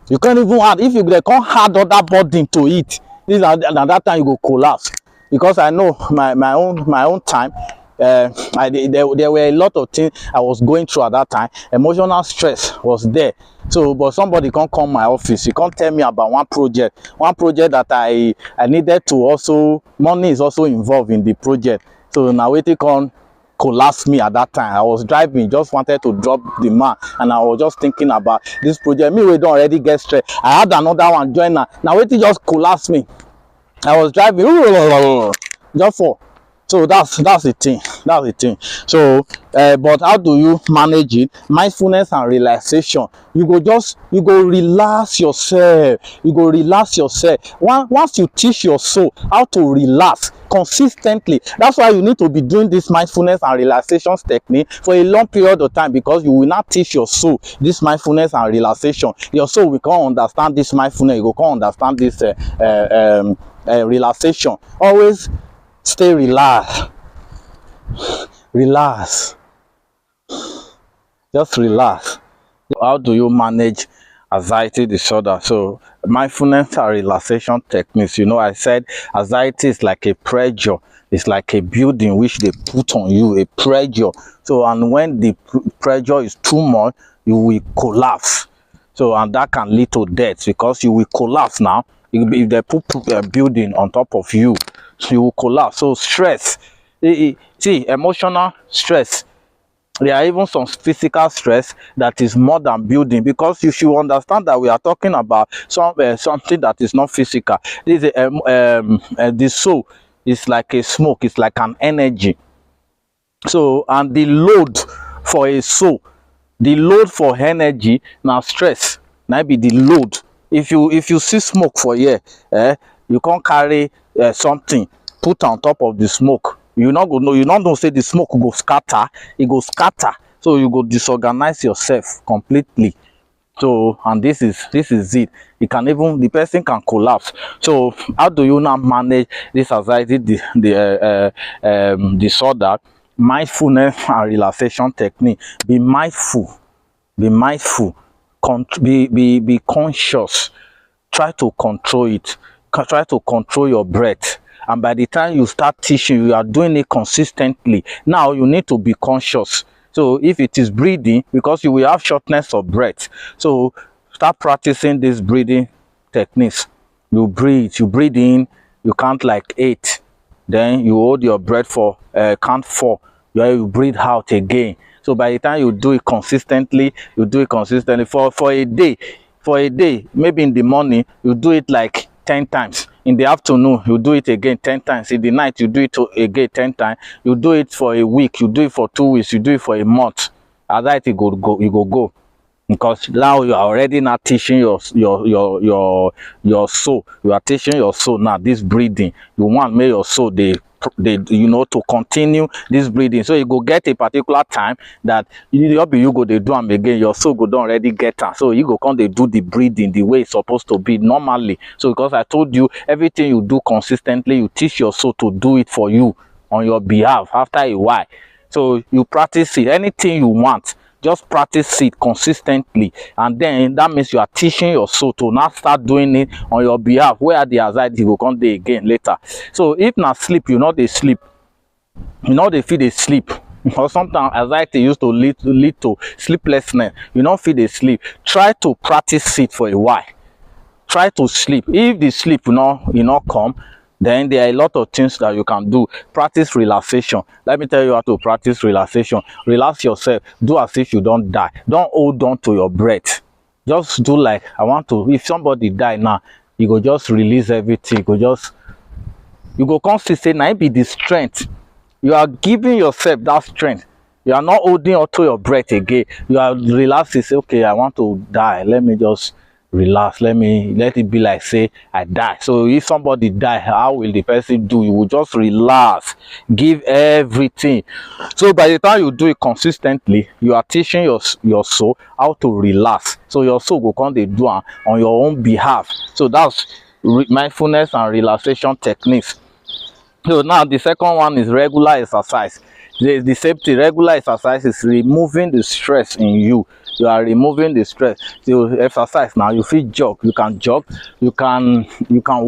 you can't even add, if you can't add other burden to it, this and that time you go collapse. Because I know my own time, there were a lot of things I was going through at that time. Emotional stress was there. So but somebody can't come my office, you can't tell me about one project that I needed to also, money is also involved in the project. So now waiting on collapsed me at that time. I was driving, just wanted to drop the man, and I was just thinking about this project. Me, we don't already get stressed. I had another one join now it just collapsed me. I was driving just for. So that's the thing. So but how do you manage it? Mindfulness and relaxation. You go relax yourself. Once you teach your soul how to relax consistently, that's why you need to be doing this mindfulness and relaxation technique for a long period of time, because you will not teach your soul this mindfulness and relaxation. Your soul will can't understand this mindfulness, you can't understand this relaxation. Always stay relaxed. Just relax. How do you manage anxiety disorder? So mindfulness and relaxation techniques. You know, I said anxiety is like a pressure. It's like a building which they put on you, a pressure. So and when the pressure is too much, you will collapse. So and that can lead to death, because you will collapse. Now if they put a building on top of you, you will collapse. So stress, see, emotional stress, there are even some physical stress that is more than building, because you should understand that we are talking about something that is not physical. This is the soul is like a smoke, it's like an energy. So and the load for a soul, the load for energy, now stress now be the load. If you see smoke for here, you can't carry something put on top of the smoke. You not know say the smoke go scatter, it go scatter. So you go disorganize yourself completely. So and this is it. it can even, the person can collapse. So how do you now manage this anxiety disorder? Mindfulness and relaxation technique. Be mindful, be mindful, be conscious. Try to control it. Try to control your breath, and by the time you start teaching, you are doing it consistently. Now you need to be conscious. So if it is breathing, because you will have shortness of breath, so start practicing these breathing techniques. You breathe in, you count like 8, then you hold your breath for count 4, you breathe out again. So by the time you do it consistently, for a day, maybe in the morning you do it like 10 times, in the afternoon you do it again 10 times, in the night you do it again 10 times. You do it for a week, you do it for 2 weeks, you do it for a month. As that you go, because now you are already not teaching your soul. You are teaching your soul now this breathing. You want make your soul they to continue this breathing. So you go get a particular time that you go they do them again. Your soul go don't already get am. So you go come they do the breathing the way it's supposed to be normally. So because I told you, everything you do consistently, you teach your soul to do it for you on your behalf after a while. So you practice it. Anything you want, just practice it consistently, and then that means you are teaching your soul to now start doing it on your behalf, where the anxiety will come there again later. So if not sleep, you know they sleep, you know they feel they sleep, because sometimes anxiety used to lead to sleeplessness. You don't feel they sleep. Try to practice it for a while. Try to sleep. If the sleep not come, then there are a lot of things that you can do. Practice relaxation. Let me tell you how to practice relaxation. Relax yourself. Do as if you don't die. Don't hold on to your breath. Just do like I want to. If somebody die now, you go just release everything. You go come say now be the strength. You are giving yourself that strength. You are not holding on to your breath again. You are relaxing. Say, okay, I want to die. Let me just relax. Let it be like say I die. So if somebody die, how will the person do? You will just relax, give everything. So by the time you do it consistently, you are teaching your soul how to relax. So your soul will come they do on your own behalf. So that's mindfulness and relaxation techniques. So now the second one is regular exercise. The same thing. Regular exercise is removing the stress in you. You are removing the stress. So exercise now, you feel jog, you can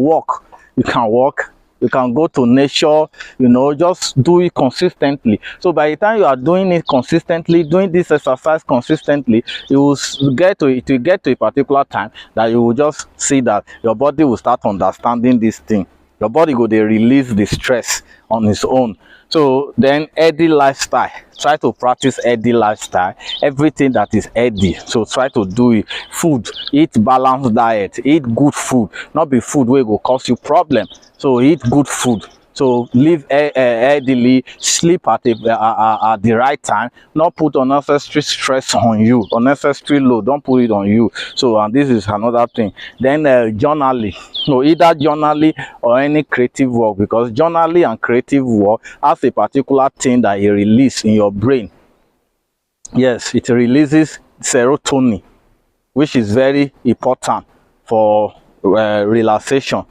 walk, you can go to nature, just do it consistently. So by the time you are doing it consistently, doing this exercise consistently, you will get to a particular time that you will just see that your body will start understanding this thing. Your body go they release the stress on its own. So then healthy lifestyle. Try to practice healthy lifestyle. Everything that is healthy. So try to do it. Food. Eat balanced diet. Eat good food. Not be food where it will cause you problem. So eat good food. So live healthily, sleep at the right time, not put unnecessary stress on you, unnecessary load, don't put it on you. So and this is another thing. Then journaling. So either journaling or any creative work, because journaling and creative work has a particular thing that it releases in your brain. Yes, it releases serotonin, which is very important for relaxation.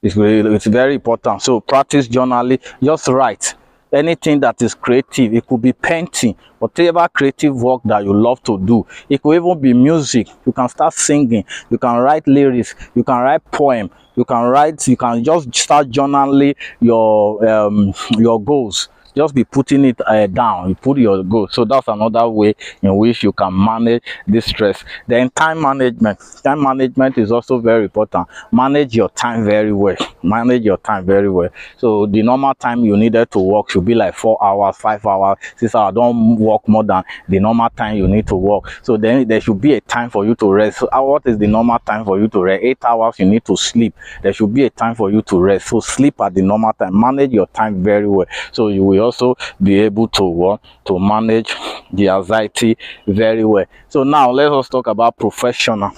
It's very important. So practice journaling. Just write anything that is creative. It could be painting, whatever creative work that you love to do. It could even be music. You can start singing. You can write lyrics. You can write poem. You can just start journaling your goals. Just be putting it down. You put your goal. So that's another way in which you can manage this stress. Then time management. Time management is also very important. Manage your time very well. Manage your time very well. So the normal time you needed to work should be like 4 hours, 5 hours, 6 hours. Don't work more than the normal time you need to work. So then there should be a time for you to rest. So what is the normal time for you to rest? 8 hours you need to sleep. There should be a time for you to rest. So sleep at the normal time. Manage your time very well. So you will also be able to manage the anxiety very well. So now let us talk about professional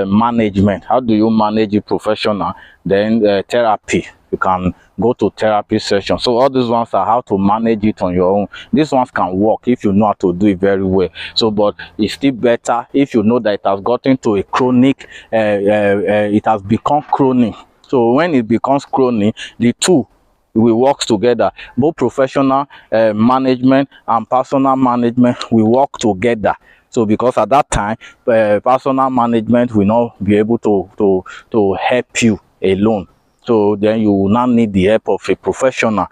management. How do you manage it professional? Then therapy. you can go to therapy session. So all these ones are how to manage it on your own. These ones can work if you know how to do it very well. So but it's still better if you know that it has gotten to a chronic, it has become chronic. So when it becomes chronic, the two we work together. Both professional management and personal management will work together. So because at that time, personal management will not be able to help you alone. So then you will now need the help of a professional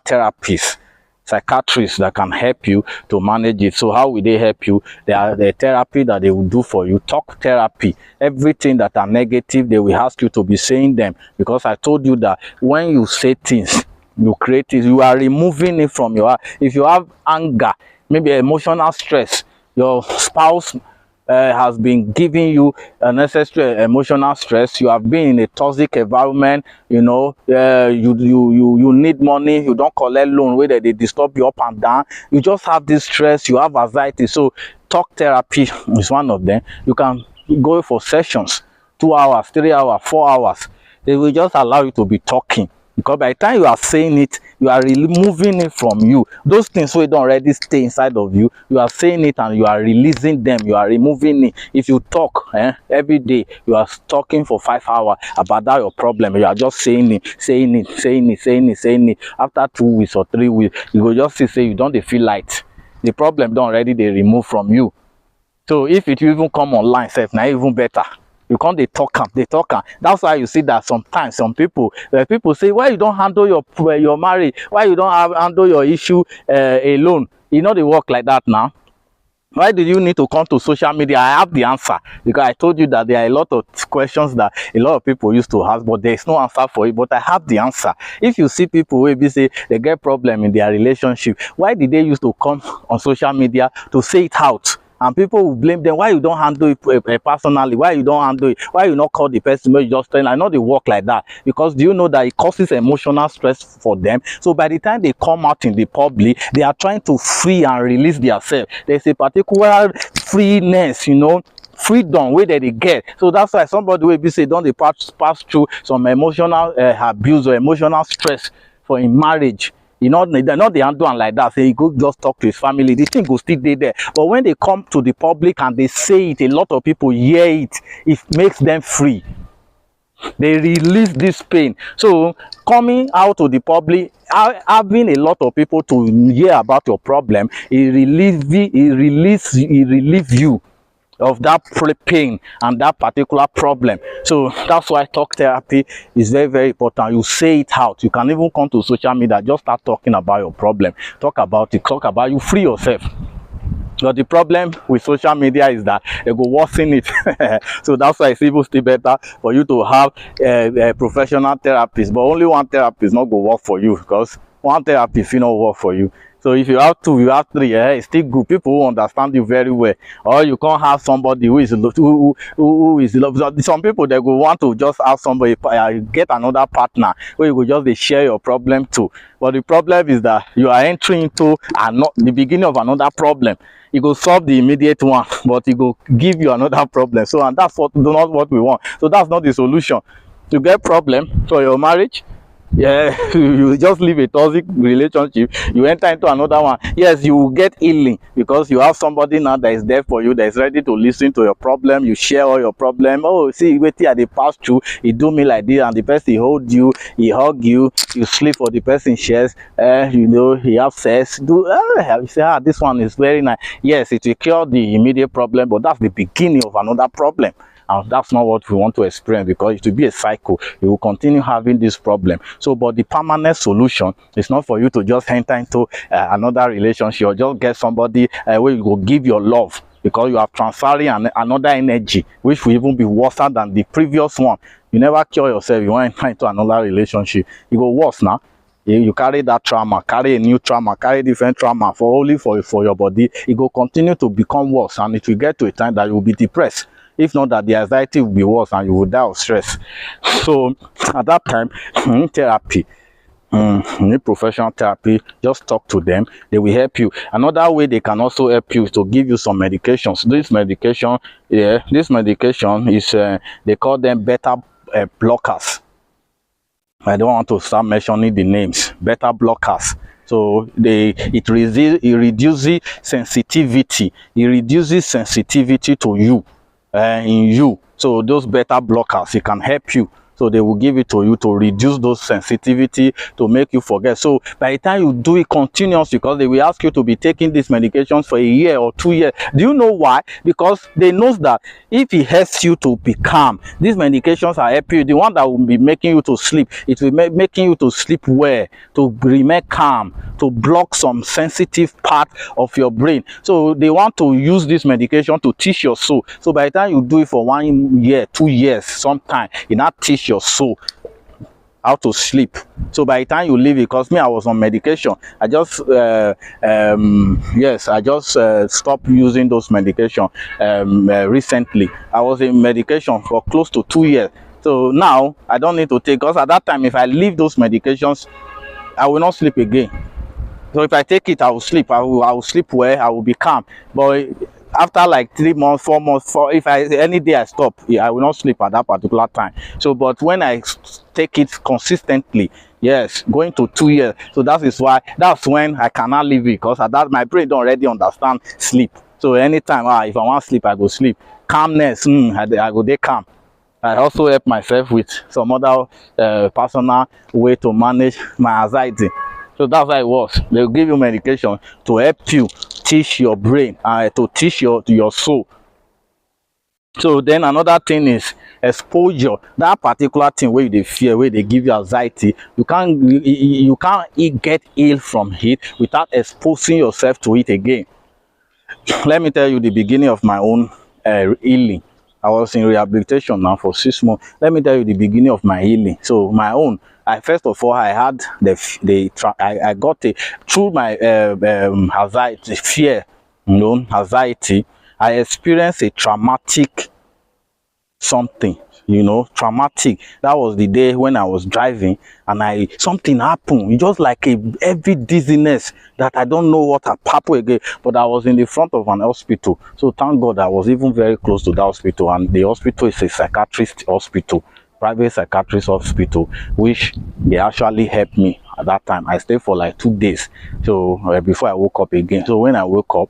therapist, psychiatrists that can help you to manage it. So how will they help you? They are the therapy that they will do for you. Talk therapy. Everything that are negative, they will ask you to be saying them, because I told you that when you say things, you create it, you are removing it from your heart. If you have anger, maybe emotional stress, your spouse has been giving you unnecessary emotional stress, you have been in a toxic environment, you know, you need money, you don't collect loan where they disturb you up and down, you just have this stress, you have anxiety. So talk therapy is one of them. You can go for sessions, 2 hours, 3 hours, 4 hours. They will just allow you to be talking, because by the time you are saying it, you are removing it from you. Those things wey don't already stay inside of you, you are saying it and you are releasing them, you are removing it. If you talk every day, you are talking for 5 hours about that your problem, you are just saying it. After 2 weeks or 3 weeks, you go just say you don't feel light. The problem don't already they remove from you. So if it even come online sef, now even better. You can't they talk am. That's why you see that sometimes some people say, why you don't handle your marriage, why you don't handle your issue alone? You know they work like that now. Why do you need to come to social media? I have the answer, because I told you that there are a lot of questions that a lot of people used to ask, but there is no answer for it. But I have the answer. If you see people who be say they get problem in their relationship, why did they used to come on social media to say it out? And people will blame them. Why you don't handle it personally? Why you don't handle it? Why you not call the person? You just tell. I know they work like that, because do you know that it causes emotional stress for them? So by the time they come out in the public, they are trying to free and release themselves. There's a particular freeness, you know, freedom where they get. So that's why somebody will be say don't they pass through some emotional abuse or emotional stress for in marriage. You know, they're not the handle like that. Say he go just talk to his family. The thing go still there. But when they come to the public and they say it, a lot of people hear it. It makes them free. They release this pain. So coming out to the public, having a lot of people to hear about your problem, it relieves you of that pain and that particular problem. So that's why talk therapy is very, very important. You say it out. You can even come to social media, just start talking about your problem, talk about it, talk about you, free yourself. But the problem with social media is that they go worsen it. So that's why it's even still better for you to have a professional therapist. But only one therapist not go work for you, because one therapist will not work for you. So if you have 2, you have 3, it's still good. People who understand you very well. Or you can't have somebody who is some people they go want to just have somebody get another partner where you go just they share your problem too. But the problem is that you are entering into not the beginning of another problem. It will solve the immediate one, but it will give you another problem. So and that's not what we want. So that's not the solution. You get problem for your marriage. Yeah, you just leave a toxic relationship, you enter into another one. Yes, you will get healing, because you have somebody now that is there for you, that is ready to listen to your problem. You share all your problem. Oh, see, wait till they pass through, he do me like this, and the person hold you, he hug you, you sleep for the person shares, you know, he have sex, you say, this one is very nice. Yes, it will cure the immediate problem, but that's the beginning of another problem. And that's not what we want to experience, because it will be a cycle. You will continue having this problem. So, but the permanent solution is not for you to just enter into another relationship, or just get somebody where you will give your love, because you are transferring another energy, which will even be worse than the previous one. You never cure yourself, you want to enter into another relationship. It go worse now. You carry that trauma, carry a new trauma, carry different trauma for your body. It will continue to become worse, and it will get to a time that you will be depressed. If not, that the anxiety will be worse and you will die of stress. So at that time, therapy, need professional therapy. Just talk to them, they will help you. Another way they can also help you is to give you some medications. This medication is they call them beta blockers. I don't want to start mentioning the names. Beta blockers. So it reduces sensitivity. It reduces sensitivity to you, in you. So those beta blockers, it can help you. So they will give it to you to reduce those sensitivity, to make you forget. So by the time you do it continuously, because they will ask you to be taking these medications for a year or 2 years. Do you know why? Because they know that if it helps you to be calm, these medications are helping you. The one that will be making you to sleep, it will be making you to sleep well, to remain calm, to block some sensitive part of your brain. So they want to use this medication to teach your soul. So by the time you do it for 1 year, 2 years, sometime, it not teach your soul how to sleep. So by the time you leave it, because me, I was on medication, I just I just stopped using those medication recently. I was in medication for close to 2 years. So now I don't need to take, because at that time, if I leave those medications, I will not sleep again. So if I take it, I will sleep. I will sleep well. I will be calm. But after like 3 months, 4 months, if any day I stop, yeah, I will not sleep at that particular time. So, but when I take it consistently, yes, going to 2 years. So that's when I cannot leave it, because at that my brain don't already understand sleep. So anytime, if I want sleep, I go sleep. Calmness, I go dey calm. I also help myself with some other personal way to manage my anxiety. So that's how it works. They'll give you medication to help you teach your brain, to teach your soul. So then another thing is exposure. That particular thing where they fear, where they give you anxiety, you can't get ill from it without exposing yourself to it again. Let me tell you the beginning of my own healing. I was in rehabilitation now for 6 months. Let me tell you the beginning of my healing. So my own, first of all, I had I got it through my anxiety, fear, anxiety. I experienced a traumatic something, traumatic. That was the day when I was driving and something happened. It just like a heavy dizziness that I don't know what happened again. But I was in the front of an hospital. So thank God I was even very close to the hospital, and the hospital is a psychiatrist hospital, private psychiatrist hospital, which they actually helped me at that time. I stayed for like 2 days. So before I woke up again. So when I woke up,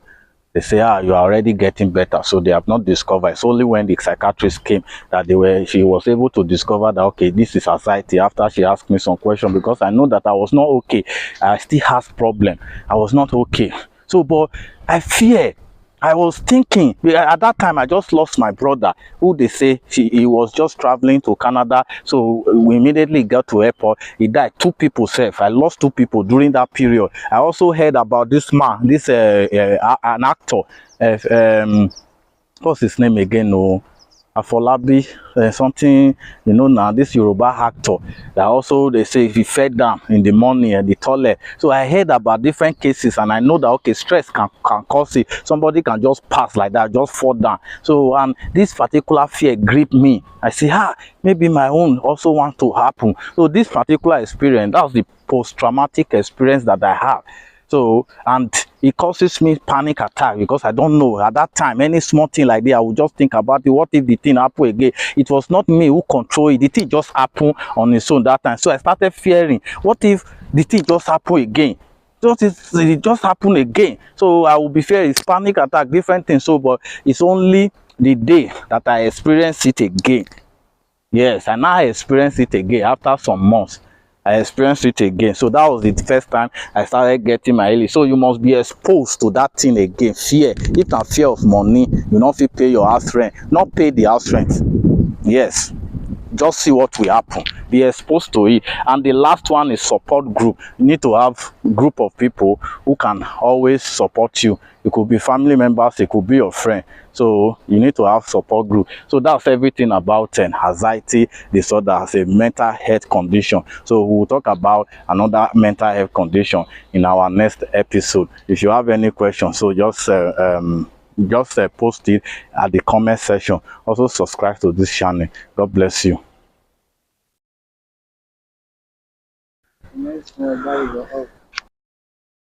they say, you are already getting better. So they have not discovered. It's only when the psychiatrist came that she was able to discover that, okay, this is anxiety, after she asked me some questions, because I know that I was not okay. I still have problem. I was not okay. So, but I fear. I was thinking, at that time, I just lost my brother, who they say he was just traveling to Canada. So we immediately got to airport. He died. 2 people safe. I lost 2 people during that period. I also heard about this man, an actor. What's his name again? No, Afolabi, something, now this Yoruba actor that also they say if he fell down in the morning at the toilet. So I heard about different cases, and I know that, okay, stress can cause it. Somebody can just pass like that, just fall down. So and this particular fear gripped me. I say, maybe my own also want to happen. So this particular experience, that was the post-traumatic experience that I had. So, and it causes me panic attack, because I don't know at that time, any small thing like that, I would just think about it. What if the thing happen again? It was not me who controlled it. The thing just happened on its own that time. So I started fearing, what if the thing just happen again? It just happened again. So I will be fearing. It's panic attack, different things. So, but it's only the day that I experienced it again. Yes, and now I experienced it again after some months. I experienced it again. So that was the first time I started getting my healing. So you must be exposed to that thing again. Fear. If not fear of money, you not fit pay your house rent. Not pay the house rent. Yes. Just see what will happen. Be exposed to it. And the last one is support group. You need to have a group of people who can always support you. It could be family members, it could be your friend. So you need to have support group. So that's everything about anxiety disorder as a mental health condition. So we'll talk about another mental health condition in our next episode. If you have any questions, so just post it at the comment section. Also subscribe to this channel. God bless you.